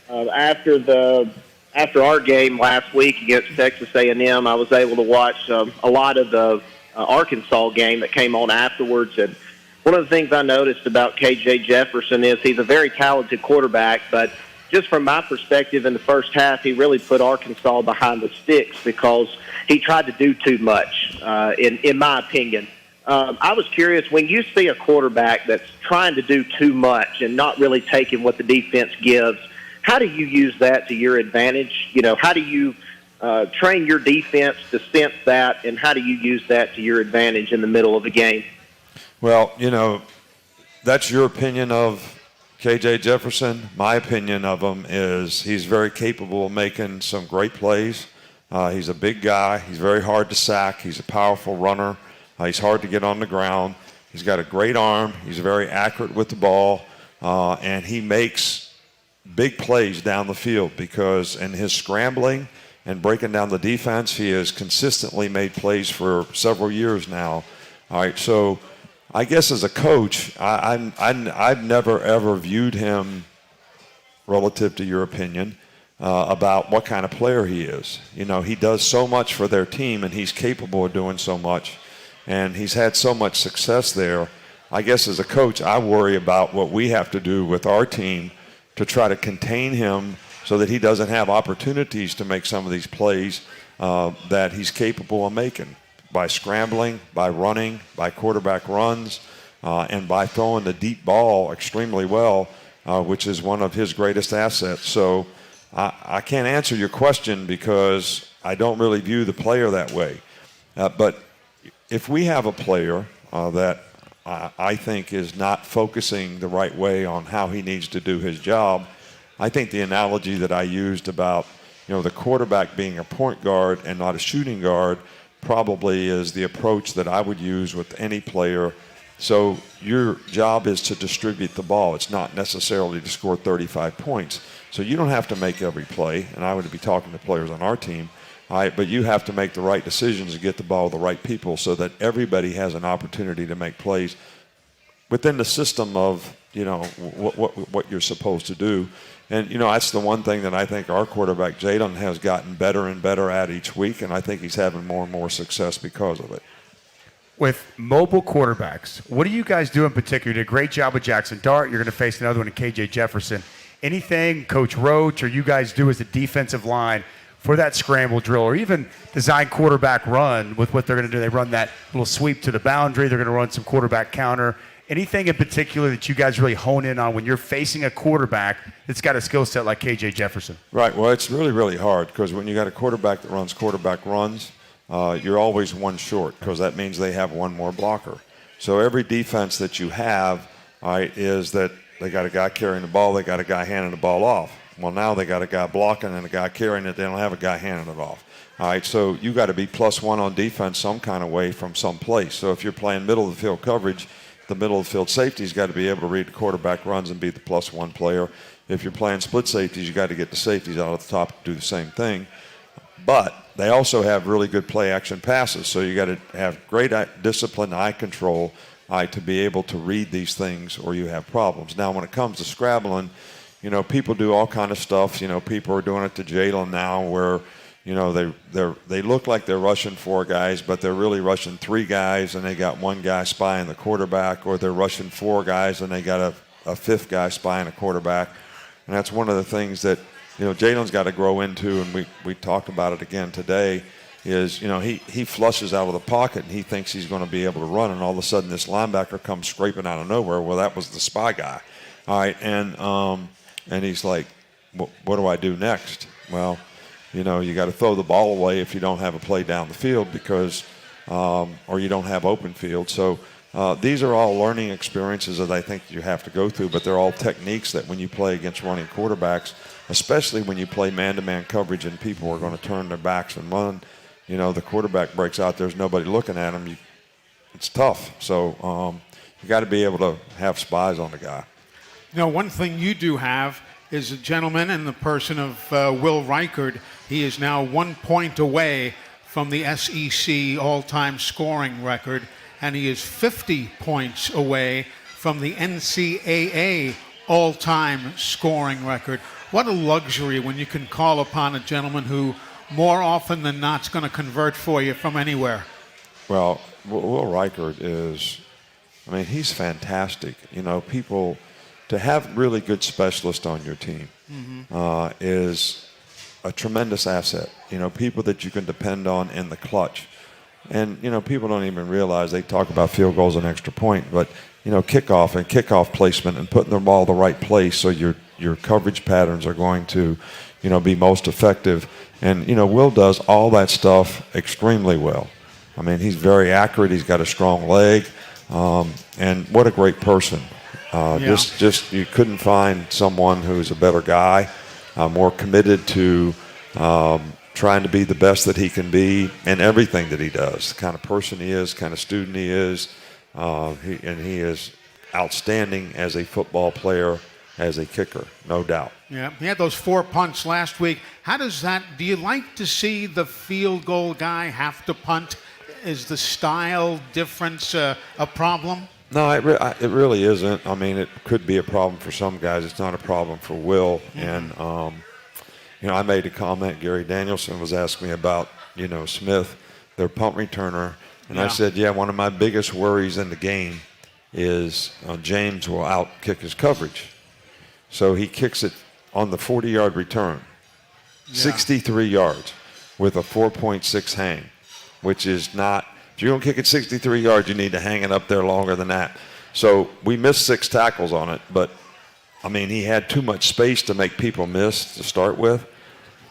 After our game last week against Texas A&M, I was able to watch a lot of the Arkansas game that came on afterwards. And one of the things I noticed about KJ Jefferson is he's a very talented quarterback, but just from my perspective in the first half, he really put Arkansas behind the sticks because he tried to do too much, in my opinion. I was curious, when you see a quarterback that's trying to do too much and not really taking what the defense gives, how do you use that to your advantage? You know, how do you train your defense to sense that, and how do you use that to your advantage in the middle of the game? Well, you know, that's your opinion of KJ Jefferson. My opinion of him is he's very capable of making some great plays. He's a big guy. He's very hard to sack. He's a powerful runner. He's hard to get on the ground. He's got a great arm. He's very accurate with the ball, and he makes big plays down the field because in his scrambling and breaking down the defense, he has consistently made plays for several years now. All right, so I guess as a coach, I've never ever viewed him, relative to your opinion, about what kind of player he is. You know, he does so much for their team, and he's capable of doing so much, and he's had so much success there. I guess as a coach, I worry about what we have to do with our team to try to contain him so that he doesn't have opportunities to make some of these plays that he's capable of making by scrambling, by running, by quarterback runs, and by throwing the deep ball extremely well, which is one of his greatest assets. So I can't answer your question because I don't really view the player that way. But if we have a player that I think is not focusing the right way on how he needs to do his job, I think the analogy that I used about, you know, the quarterback being a point guard and not a shooting guard probably is the approach that I would use with any player. So your job is to distribute the ball. It's not necessarily to score 35 points. So you don't have to make every play, and I would be talking to players on our team. All right, but you have to make the right decisions and get the ball to the right people so that everybody has an opportunity to make plays within the system of, you know, what you're supposed to do. And, you know, that's the one thing that I think our quarterback, Jalen, has gotten better and better at each week, and I think he's having more and more success because of it. With mobile quarterbacks, what do you guys do in particular? You did a great job with Jackson Dart. You're going to face another one in KJ Jefferson. Anything Coach Roach or you guys do as a defensive line for that scramble drill, or even design quarterback run with what they're going to do? They run that little sweep to the boundary. They're going to run some quarterback counter. Anything in particular that you guys really hone in on when you're facing a quarterback that's got a skill set like KJ Jefferson? Right. Well, it's really, really hard because when you got a quarterback that runs quarterback runs, you're always one short because that means they have one more blocker. So every defense that you have, all right, is that they got a guy carrying the ball, they got a guy handing the ball off. Well, now they got a guy blocking and a guy carrying it. They don't have a guy handing it off. All right, so you got to be +1 on defense some kind of way from some place. So if you're playing middle of the field coverage, the middle of the field safety's got to be able to read the quarterback runs and be the +1 player. If you're playing split safeties, you got to get the safeties out at the top to do the same thing. But they also have really good play action passes, so you got to have great discipline, eye control, to be able to read these things, or you have problems. Now, when it comes to scrabbling, you know, people do all kind of stuff. You know, people are doing it to Jalen now, where, they look like they're rushing 4 guys, but they're really rushing 3 guys, and they got 1 guy spying the quarterback, or they're rushing 4 guys and they got a 5th guy spying a quarterback. And that's one of the things that Jalen's got to grow into, and we talked about it again today. Is he flushes out of the pocket and he thinks he's going to be able to run, and all of a sudden this linebacker comes scraping out of nowhere. Well, that was the spy guy. All right, and he's like, what do I do next? Well, you got to throw the ball away if you don't have a play down the field because or you don't have open field. So these are all learning experiences that I think you have to go through, but they're all techniques that when you play against running quarterbacks, especially when you play man-to-man coverage and people are going to turn their backs and run, the quarterback breaks out, there's nobody looking at him. It's tough. So you got to be able to have spies on the guy. One thing you do have is a gentleman in the person of Will Reichard. He is now 1 point away from the SEC all-time scoring record, and he is 50 points away from the NCAA all-time scoring record. What a luxury when you can call upon a gentleman who more often than not is going to convert for you from anywhere. Well, Will Reichard is, he's fantastic. People, to have really good specialists on your team is a tremendous asset. People that you can depend on in the clutch. And, people don't even realize, they talk about field goals and extra point, but, kickoff and kickoff placement and putting the ball the right place so your coverage patterns are going to, be most effective. And, Will does all that stuff extremely well. He's very accurate. He's got a strong leg. And what a great person. Just you couldn't find someone who's a better guy, more committed to trying to be the best that he can be in everything that he does. The kind of person he is, kind of student he is. He is outstanding as a football player, as a kicker, no doubt. Yeah, he had those 4 punts last week. Do you like to see the field goal guy have to punt? Is the style difference a problem? No, it really isn't. It could be a problem for some guys. It's not a problem for Will. And, I made a comment. Gary Danielson was asking me about, Smith, their punt returner. And I said, one of my biggest worries in the game is James will out-kick his coverage. So he kicks it on the 40-yard return, 63 yards with a 4.6 hang, which is not – if you're going to kick it 63 yards, you need to hang it up there longer than that. So we missed 6 tackles on it, but, he had too much space to make people miss to start with.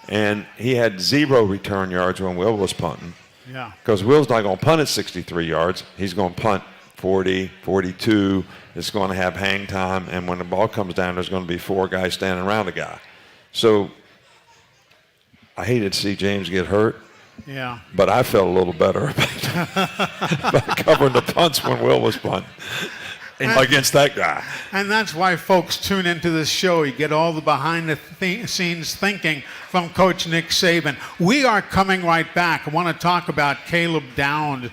And he had 0 return yards when Will was punting. Yeah. Because Will's not going to punt at 63 yards. He's going to punt 40, 42. It's going to have hang time, and when the ball comes down, there's going to be 4 guys standing around the guy. So I hated to see James get hurt. Yeah. But I felt a little better about covering the punts when Will was punting against that guy. And that's why folks tune into this show. You get all the behind-the-scenes thinking from Coach Nick Saban. We are coming right back. I want to talk about Caleb Downs,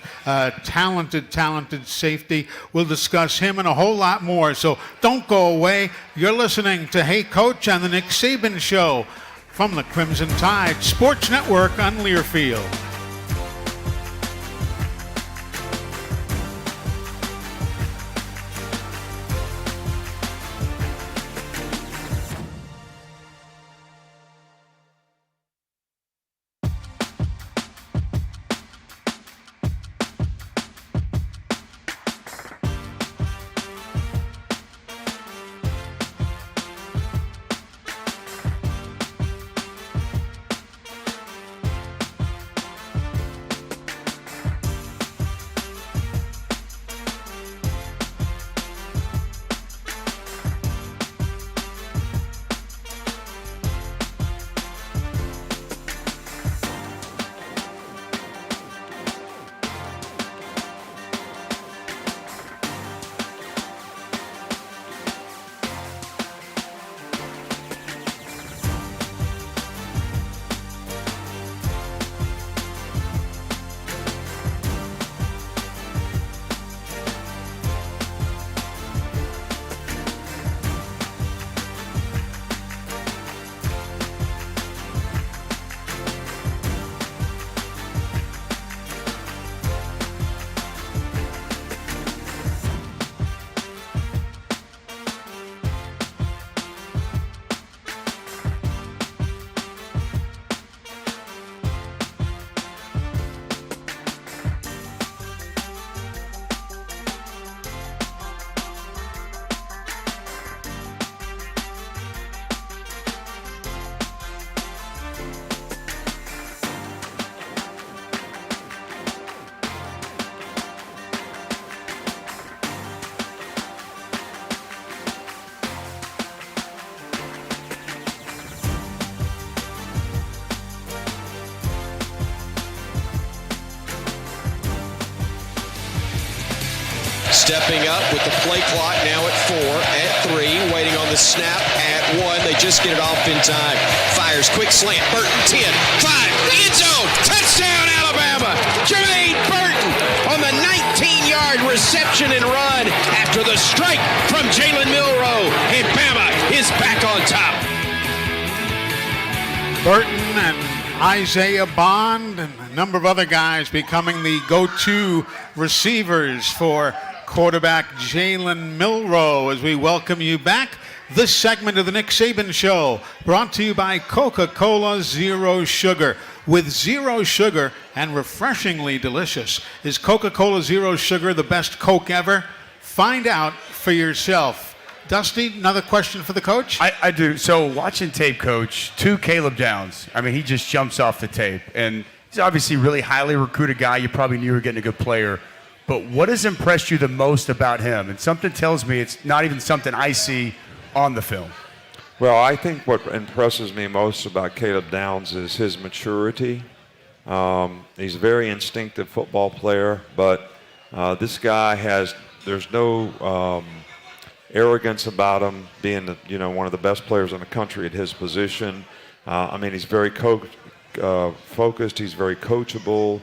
talented safety. We'll discuss him and a whole lot more. So don't go away. You're listening to Hey Coach on the Nick Saban Show from the Crimson Tide Sports Network on Learfield. Stepping up with the play clock now at 4, at 3, waiting on the snap at 1. They just get it off in time. Fires, quick slant. Burton, 10, 5, end zone. Touchdown, Alabama. Jermaine Burton on the 19-yard reception and run after the strike from Jalen Milroe. And Bama is back on top. Burton and Isaiah Bond and a number of other guys becoming the go-to receivers for quarterback Jalen Milroe as we welcome you back. This segment of the Nick Saban Show brought to you by Coca-Cola Zero Sugar. With zero sugar and refreshingly delicious, is Coca-Cola Zero Sugar the best Coke ever? Find out for yourself. Dusty, another question for the coach? I do. So watching tape, Coach, 2 Caleb Downs. I mean, he just jumps off the tape. And he's obviously a really highly recruited guy. You probably knew you were getting a good player. But what has impressed you the most about him? And something tells me it's not even something I see on the film. Well, I think what impresses me most about Caleb Downs is his maturity. He's a very instinctive football player, but this guy there's no arrogance about him being one of the best players in the country at his position. I mean, he's very focused. He's very coachable.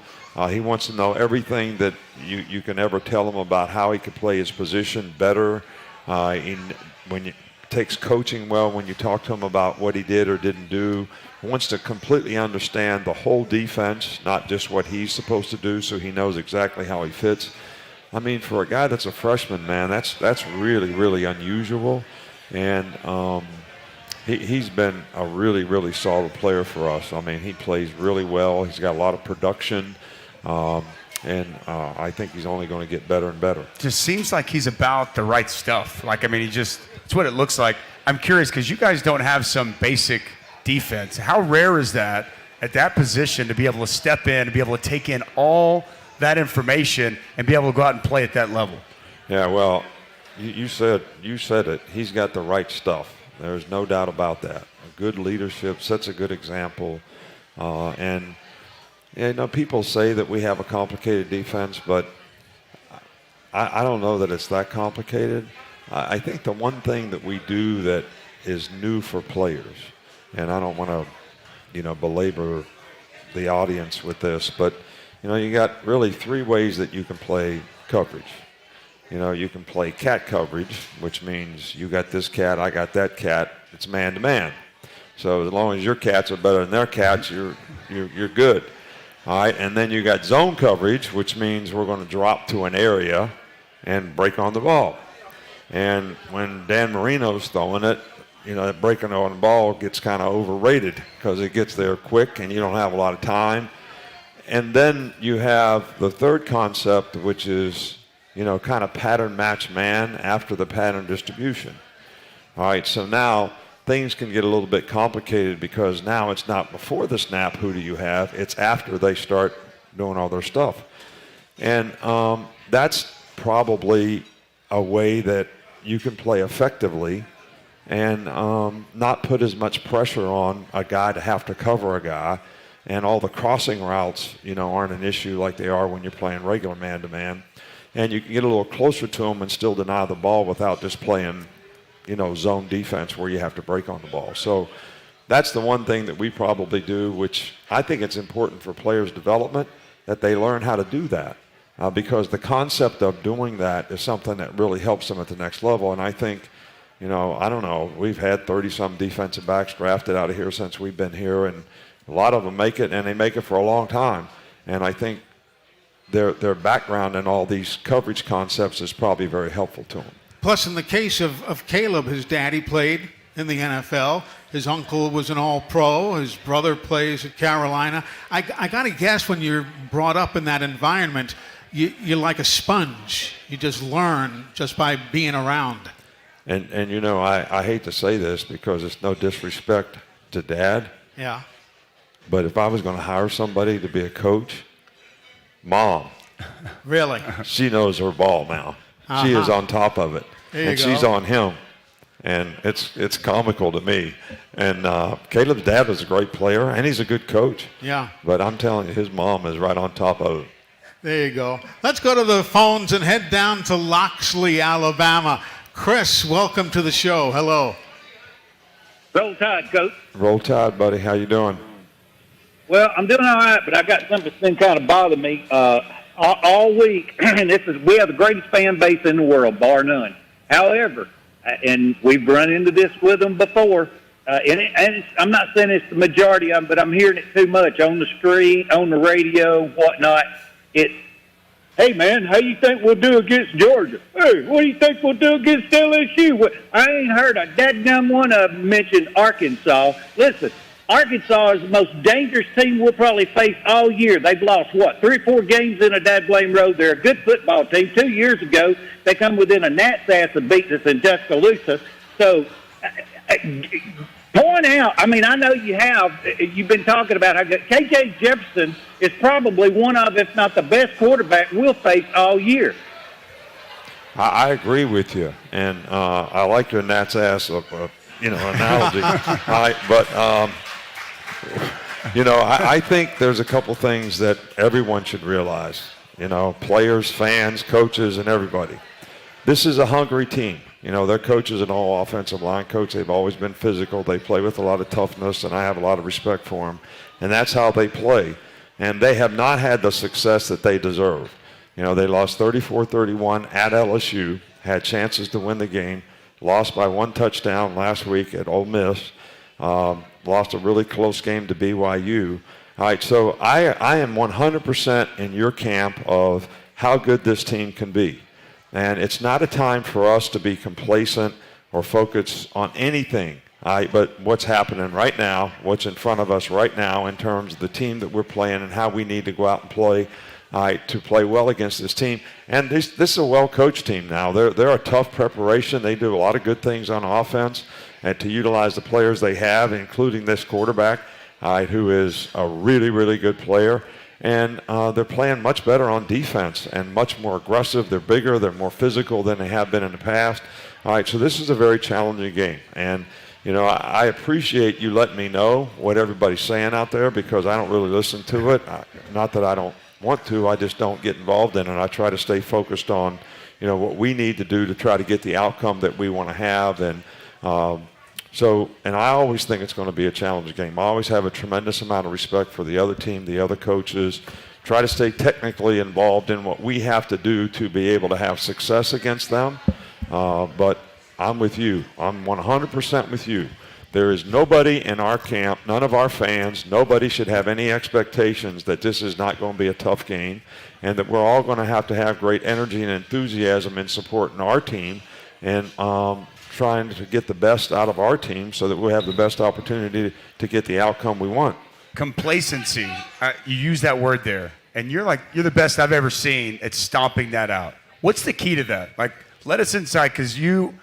He wants to know everything that you can ever tell him about how he could play his position better. When you takes coaching well, when you talk to him about what he did or didn't do, he wants to completely understand the whole defense, not just what he's supposed to do, so he knows exactly how he fits. I mean, for a guy that's a freshman, man, that's really, really unusual. And he's been a really, really solid player for us. I mean, he plays really well. He's got a lot of production. And I think he's only going to get better and better. Just seems like he's about the right stuff. Like, I mean, it's what it looks like. I'm curious because you guys don't have some basic defense. How rare is that at that position to be able to step in, to be able to take in all that information and be able to go out and play at that level? Yeah, well, you said it. He's got the right stuff. There's no doubt about that. A good leadership, sets a good example. And people say that we have a complicated defense, but I don't know that it's that complicated. I think the one thing that we do that is new for players, and I don't want to, belabor the audience with this, but, you got really 3 ways that you can play coverage. You can play cat coverage, which means you got this cat, I got that cat. It's man-to-man. So as long as your cats are better than their cats, you're good. All right, and then you got zone coverage, which means we're going to drop to an area and break on the ball. And when Dan Marino's throwing it, that breaking on the ball gets kind of overrated because it gets there quick and you don't have a lot of time. And then you have the third concept, which is, kind of pattern match man after the pattern distribution. All right, so now things can get a little bit complicated because now it's not before the snap, who do you have? It's after they start doing all their stuff. And that's probably a way that you can play effectively and not put as much pressure on a guy to have to cover a guy. And all the crossing routes, aren't an issue like they are when you're playing regular man-to-man. And you can get a little closer to them and still deny the ball without just playing zone defense where you have to break on the ball. So that's the one thing that we probably do, which I think it's important for players' development, that they learn how to do that. Because the concept of doing that is something that really helps them at the next level. And I think, I don't know, we've had 30-some defensive backs drafted out of here since we've been here, and a lot of them make it, and they make it for a long time. And I think their background in all these coverage concepts is probably very helpful to them. Plus, in the case of Caleb, his daddy played in the NFL. His uncle was an all-pro. His brother plays at Carolina. I got to guess when you're brought up in that environment, you're like a sponge. You just learn just by being around. And I hate to say this because it's no disrespect to Dad. Yeah. But if I was going to hire somebody to be a coach, Mom. Really? She knows her ball now. She is on top of it. And she's on him. And it's comical to me. And Caleb's dad was a great player, and he's a good coach. Yeah. But I'm telling you, his mom is right on top of it. There you go. Let's go to the phones and head down to Loxley, Alabama. Chris, welcome to the show. Hello. Roll Tide, Coach. Roll Tide, buddy. How you doing? Well, I'm doing all right, but I got something that's been kind of bothering me all week, and we have the greatest fan base in the world, bar none. However, and we've run into this with them before, I'm not saying it's the majority of them, but I'm hearing it too much on the screen, on the radio, whatnot. It's, hey, man, how you think we'll do against Georgia? Hey, what do you think we'll do against LSU? I ain't heard a dadgum one of them mention Arkansas. Listen, Arkansas is the most dangerous team we'll probably face all year. They've lost, 3 or 4 games in a dadblame road. They're a good football team. 2 years ago, they come within a gnat's ass of beating us in Tuscaloosa. So, point out, I mean, I know you've been talking about how good KJ Jefferson is probably one of, if not the best quarterback we'll face all year. I agree with you, and I like your gnat's ass analogy. I think there's a couple things that everyone should realize. Players, fans, coaches, and everybody. This is a hungry team. Their coach is an all offensive line coach. They've always been physical. They play with a lot of toughness, and I have a lot of respect for them. And that's how they play. And they have not had the success that they deserve. They lost 34-31 at LSU, had chances to win the game, lost by 1 touchdown last week at Ole Miss, lost a really close game to BYU. All right, so I am 100% in your camp of how good this team can be. And it's not a time for us to be complacent or focus on anything. But what's happening right now, what's in front of us right now in terms of the team that we're playing and how we need to go out and play to play well against this team. And this is a well-coached team now. They're a tough preparation. They do a lot of good things on offense and to utilize the players they have, including this quarterback, who is a really, really good player. And they're playing much better on defense and much more aggressive. They're bigger. They're more physical than they have been in the past. All right, so this is a very challenging game. And, I appreciate you letting me know what everybody's saying out there because I don't really listen to it. Not that I don't want to. I just don't get involved in it. I try to stay focused on, what we need to do to try to get the outcome that we want to have. And and I always think it's going to be a challenging game. I always have a tremendous amount of respect for the other team, the other coaches. Try to stay technically involved in what we have to do to be able to have success against them. But I'm with you. I'm 100% with you. There is nobody in our camp, none of our fans, nobody should have any expectations that this is not going to be a tough game and that we're all going to have great energy and enthusiasm in supporting our team and trying to get the best out of our team so that we'll have the best opportunity to get the outcome we want. Complacency, you use that word there, and you're the best I've ever seen at stomping that out. What's the key to that? Let us inside because you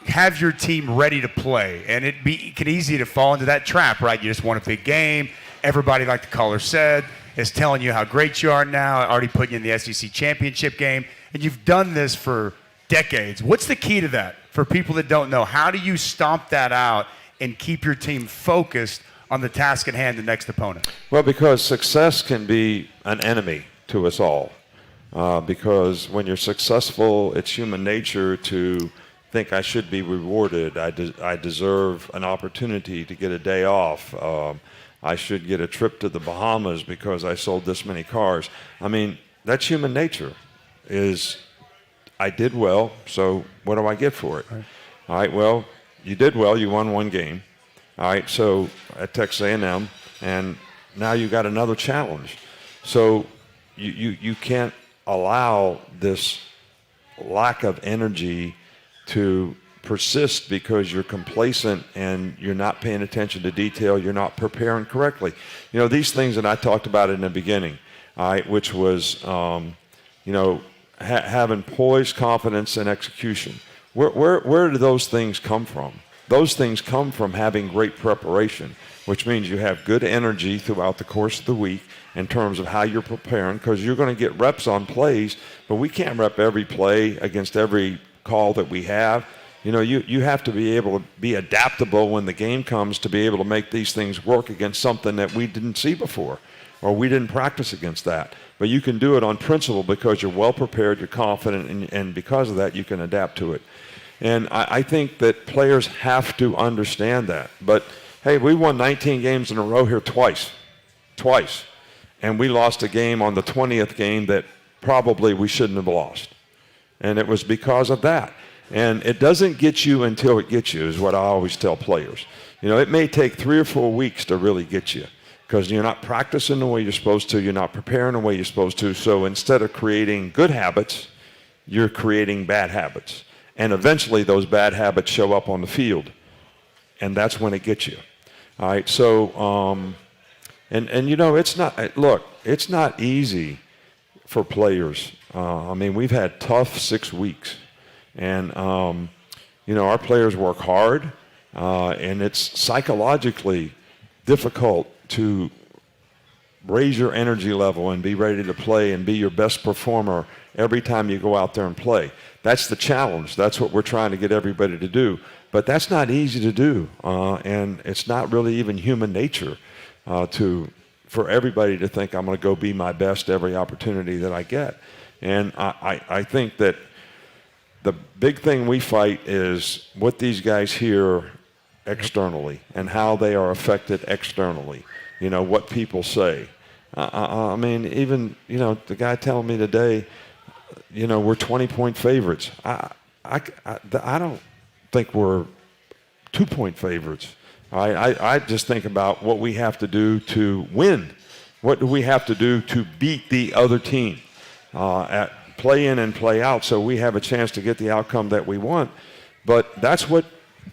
have your team ready to play, and it can easy to fall into that trap, right? You just want a big game. Everybody, like the caller said, is telling you how great you are now, already putting you in the SEC championship game, and you've done this for decades. What's the key to that for people that don't know? How do you stomp that out and keep your team focused on the task at hand, the next opponent? Well, because success can be an enemy to us all. Because when you're successful, it's human nature to think I should be rewarded. I deserve an opportunity to get a day off. I should get a trip to the Bahamas because I sold this many cars. I mean, that's human nature. I did well, so what do I get for it? Right. All right, well, you did well. You won 1 game. All right, so at Texas A&M, and now you got another challenge. So you can't allow this lack of energy to persist because you're complacent and you're not paying attention to detail, you're not preparing correctly. These things that I talked about in the beginning, all right, which was, having poise, confidence, and execution. Where do those things come from? Those things come from having great preparation, which means you have good energy throughout the course of the week in terms of how you're preparing because you're going to get reps on plays, but we can't rep every play against every call that we have. You have to be able to be adaptable when the game comes to be able to make these things work against something that we didn't see before, or we didn't practice against that. But you can do it on principle because you're well prepared, you're confident, and because of that, you can adapt to it. And I think that players have to understand that. But, hey, we won 19 games in a row here twice. And we lost a game on the 20th game that probably we shouldn't have lost. And it was because of that. And it doesn't get you until it gets you, is what I always tell players. It may take 3 or 4 weeks to really get you because you're not practicing the way you're supposed to. You're not preparing the way you're supposed to. So instead of creating good habits, you're creating bad habits. And eventually those bad habits show up on the field. And that's when it gets you. All right, so, it's not easy for players. We've had tough 6 weeks. And, our players work hard, and it's psychologically difficult to raise your energy level and be ready to play and be your best performer every time you go out there and play. That's the challenge. That's what we're trying to get everybody to do. But that's not easy to do, and it's not really even human nature for everybody to think I'm going to go be my best every opportunity that I get. And I think that the big thing we fight is what these guys hear externally and how they are affected externally, what people say. Even, the guy telling me today, we're 20-point favorites. I don't think we're 2-point favorites. I just think about what we have to do to win. What do we have to do to beat the other team at play in and play out so we have a chance to get the outcome that we want? But that's what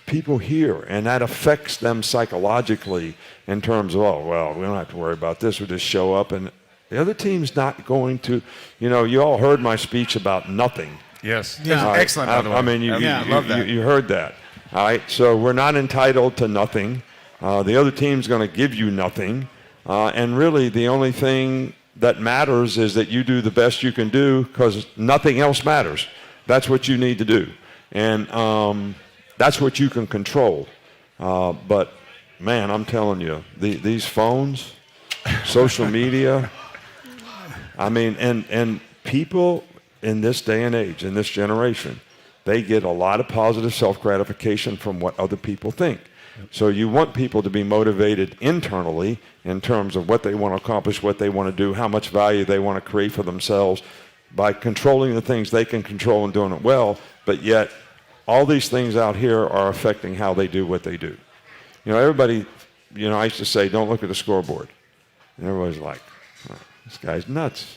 people hear, and that affects them psychologically in terms of, we don't have to worry about this. We just show up, and the other team's not going to, you all heard my speech about nothing. Yes. Yeah. Excellent, by the way. I love that. You heard that. All right, so we're not entitled to nothing. The other team's going to give you nothing. And really, the only thing that matters is that you do the best you can do because nothing else matters. That's what you need to do. And that's what you can control. But, man, I'm telling you, these phones, social media, and people in this day and age, in this generation, they get a lot of positive self-gratification from what other people think. So you want people to be motivated internally in terms of what they want to accomplish, what they want to do, how much value they want to create for themselves by controlling the things they can control and doing it well, but yet all these things out here are affecting how they do what they do. Everybody, I used to say, don't look at the scoreboard. And everybody's like, this guy's nuts.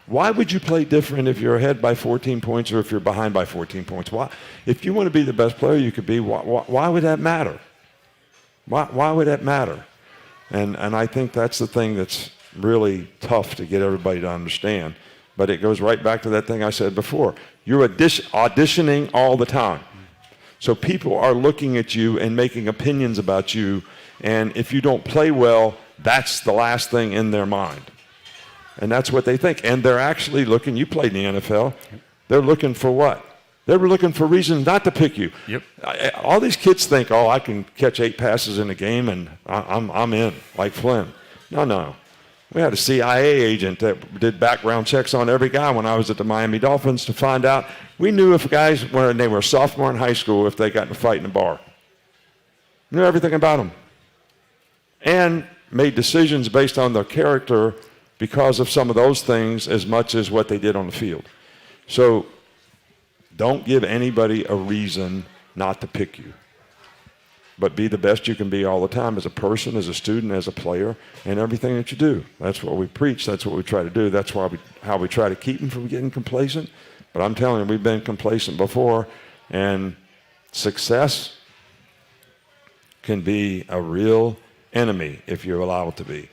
Why would you play different if you're ahead by 14 points or if you're behind by 14 points? Why? If you want to be the best player you could be, why would that matter? Why would that matter? And I think that's the thing that's really tough to get everybody to understand. But it goes right back to that thing I said before. You're auditioning all the time. So people are looking at you and making opinions about you. And if you don't play well, that's the last thing in their mind. And that's what they think. And they're actually looking, you played in the NFL, they're looking for what? They were looking for reasons not to pick you. Yep. All these kids think, I can catch 8 passes in a game and I'm in, like Flynn. No. We had a CIA agent that did background checks on every guy when I was at the Miami Dolphins to find out. We knew if guys, when they were a sophomore in high school, if they got in a fight in a bar. Knew everything about them. And made decisions based on their character because of some of those things as much as what they did on the field. So don't give anybody a reason not to pick you. But be the best you can be all the time as a person, as a student, as a player, and everything that you do. That's what we preach. That's what we try to do. That's how we try to keep them from getting complacent. But I'm telling you, we've been complacent before, and success can be a real enemy if you allow it to be.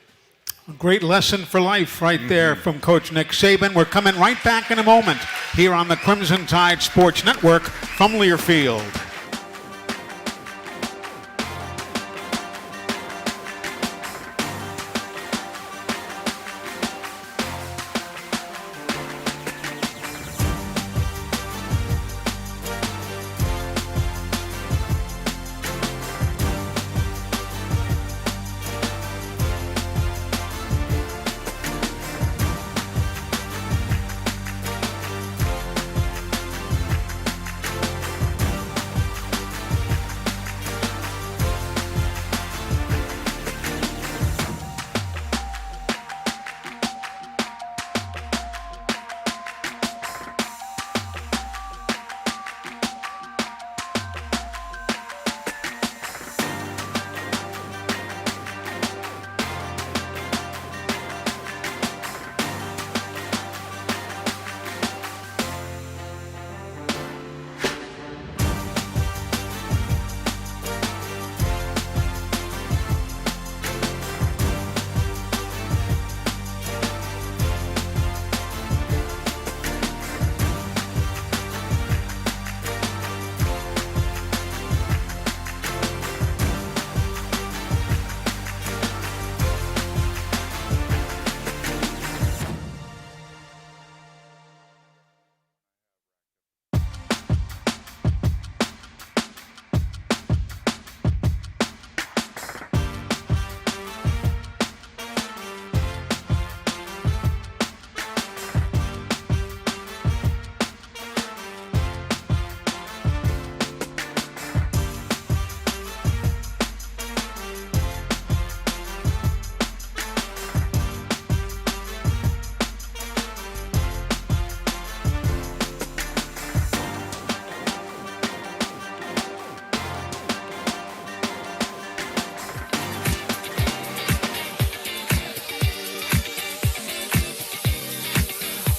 A great lesson for life right there from Coach Nick Saban. We're coming right back in a moment here on the Crimson Tide Sports Network from Learfield.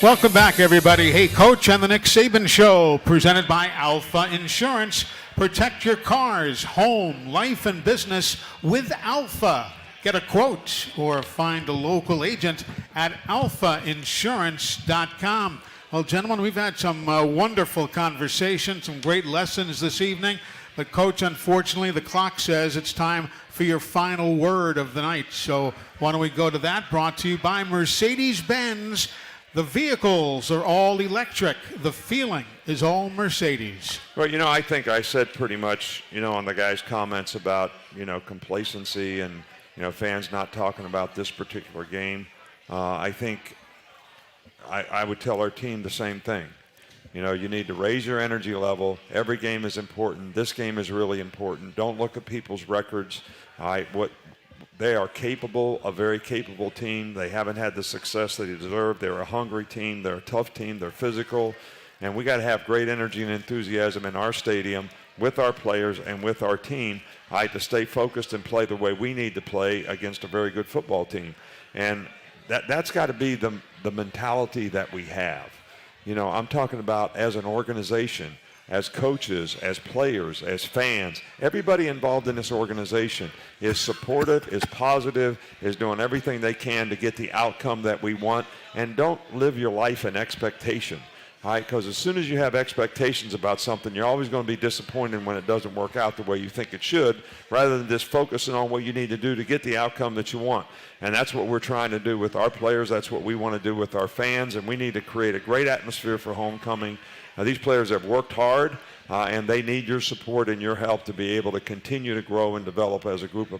Welcome back, everybody. Hey, Coach, on the Nick Saban Show, presented by Alfa Insurance. Protect your cars, home, life, and business with Alfa. Get a quote or find a local agent at alfainsurance.com. Well, gentlemen, we've had some wonderful conversations, some great lessons this evening. But, Coach, unfortunately, the clock says it's time for your final word of the night. So why don't we go to that? Brought to you by Mercedes-Benz. The vehicles are all electric. The feeling is all Mercedes. Well, I think I said pretty much, on the guy's comments about, complacency and, fans not talking about this particular game. I think I would tell our team the same thing. You need to raise your energy level. Every game is important. This game is really important. Don't look at people's records. They are capable, a very capable team. They haven't had the success they deserve. They're a hungry team. They're a tough team. They're physical. And we got to have great energy and enthusiasm in our stadium with our players and with our team to stay focused and play the way we need to play against a very good football team. And that's got to be the mentality that we have. I'm talking about as an organization, as coaches, as players, as fans. Everybody involved in this organization is supportive, is positive, is doing everything they can to get the outcome that we want. And don't live your life in expectation, all right? Because as soon as you have expectations about something, you're always going to be disappointed when it doesn't work out the way you think it should, rather than just focusing on what you need to do to get the outcome that you want. And that's what we're trying to do with our players. That's what we want to do with our fans. And we need to create a great atmosphere for homecoming. These players have worked hard, and they need your support and your help to be able to continue to grow and develop as a group,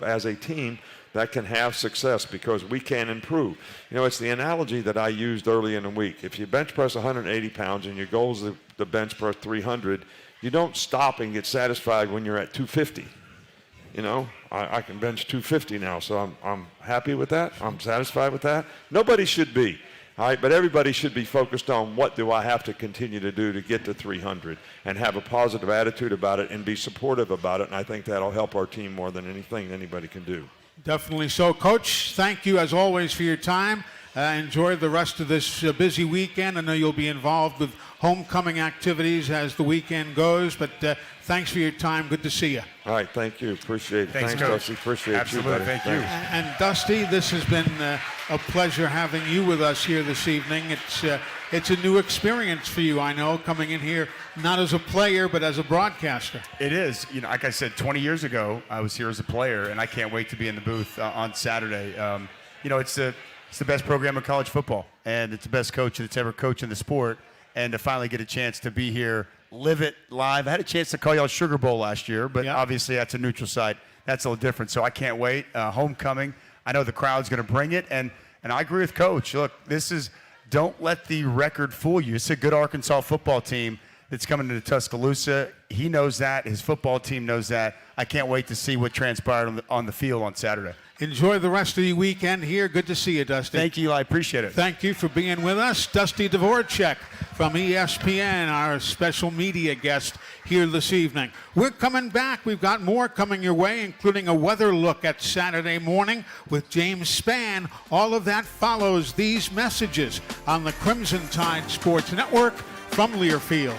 as a team that can have success, because we can improve. It's the analogy that I used early in the week. If you bench press 180 pounds and your goal is to bench press 300, you don't stop and get satisfied when you're at 250. I can bench 250 now, so I'm happy with that. I'm satisfied with that. Nobody should be. All right, but everybody should be focused on what do I have to continue to do to get to 300 and have a positive attitude about it and be supportive about it, and I think that'll help our team more than anything anybody can do. Definitely so. Coach, thank you as always for your time. Enjoy the rest of this busy weekend. I know you'll be involved with homecoming activities as the weekend goes, but thanks for your time. Good to see you. All right, thank you. Appreciate it. Thanks, Coach. Dusty. Appreciate Absolutely. you, buddy. Thank you. And Dusty, this has been a pleasure having you with us here this evening. It's a new experience for you, I know, coming in here not as a player but as a broadcaster. It is. Like I said, 20 years ago, I was here as a player, and I can't wait to be in the booth on Saturday. It's the best program in college football, and it's the best coach that's ever coached in the sport. And to finally get a chance to be here, live it live. I had a chance to call y'all Sugar Bowl last year, but obviously that's a neutral site. That's a little different. So I can't wait. Homecoming. I know the crowd's going to bring it, and I agree with Coach. Look, don't let the record fool you. It's a good Arkansas football team that's coming into Tuscaloosa. He knows that. His football team knows that. I can't wait to see what transpired on the field on Saturday. Enjoy the rest of the weekend here. Good to see you, Dusty. Thank you. I appreciate it. Thank you for being with us. Dusty Dvorak from ESPN, our special media guest here this evening. We're coming back. We've got more coming your way, including a weather look at Saturday morning with James Spann. All of that follows these messages on the Crimson Tide Sports Network from Learfield.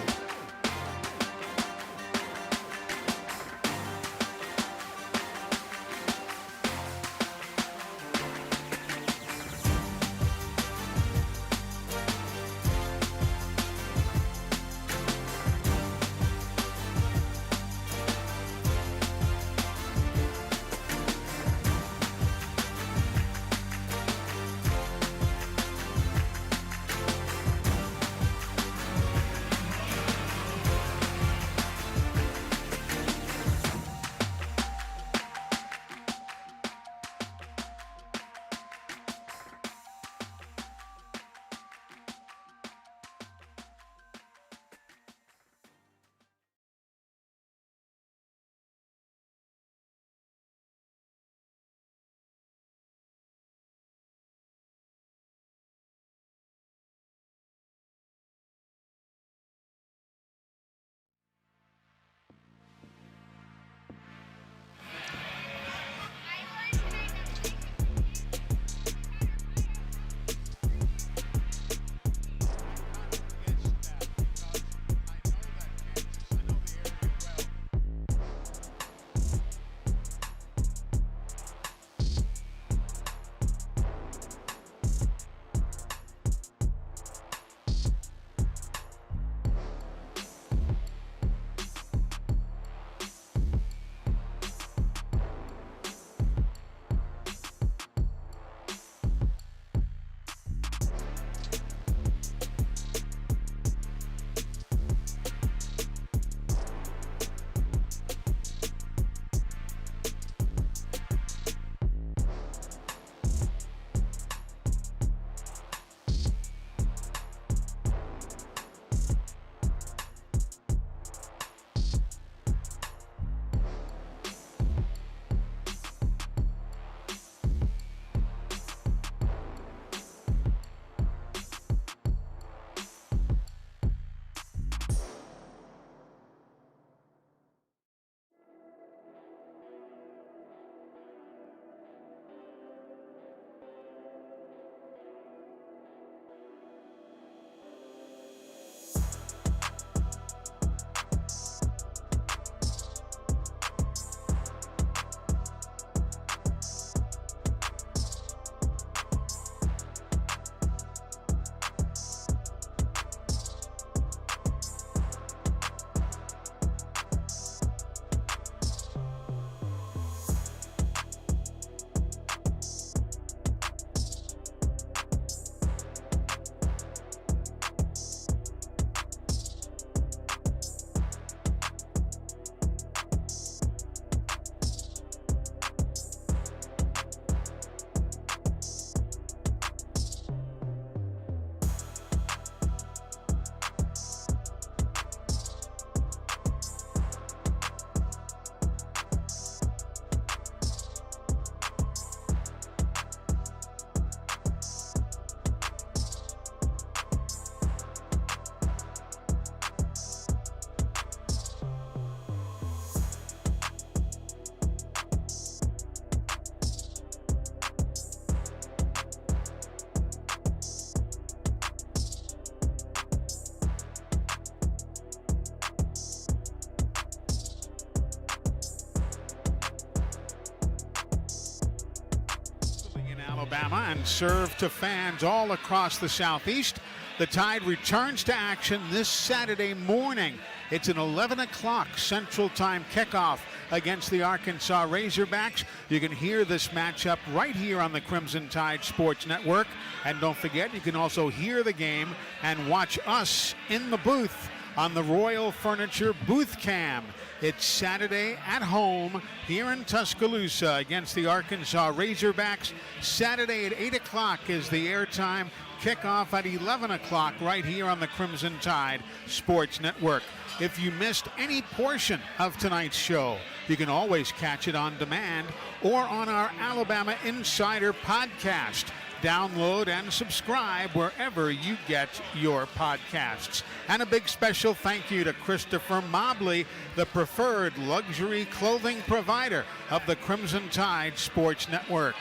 Alabama and serve to fans all across the Southeast. The Tide returns to action this Saturday morning. It's an 11 o'clock Central Time kickoff against the Arkansas Razorbacks. You can hear this matchup right here on the Crimson Tide Sports Network. And don't forget, you can also hear the game and watch us in the booth on the Royal Furniture Booth Cam. It's Saturday at home here in Tuscaloosa against the Arkansas Razorbacks. Saturday at 8 o'clock is the airtime. Kickoff at 11 o'clock right here on the Crimson Tide Sports Network. If you missed any portion of tonight's show, you can always catch it on demand or on our Alabama Insider podcast. Download and subscribe wherever you get your podcasts. And a big special thank you to Christopher Mobley, the preferred luxury clothing provider of the Crimson Tide Sports Network.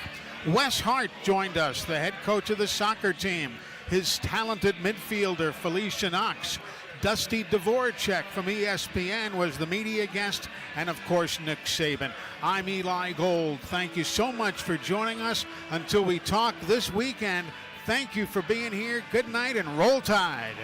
Wes Hart joined us, the head coach of the soccer team. His talented midfielder, Felicia Knox. Dusty Dvorak from ESPN was the media guest, and of course, Nick Saban. I'm Eli Gold. Thank you so much for joining us. Until we talk this weekend, thank you for being here. Good night and roll Tide.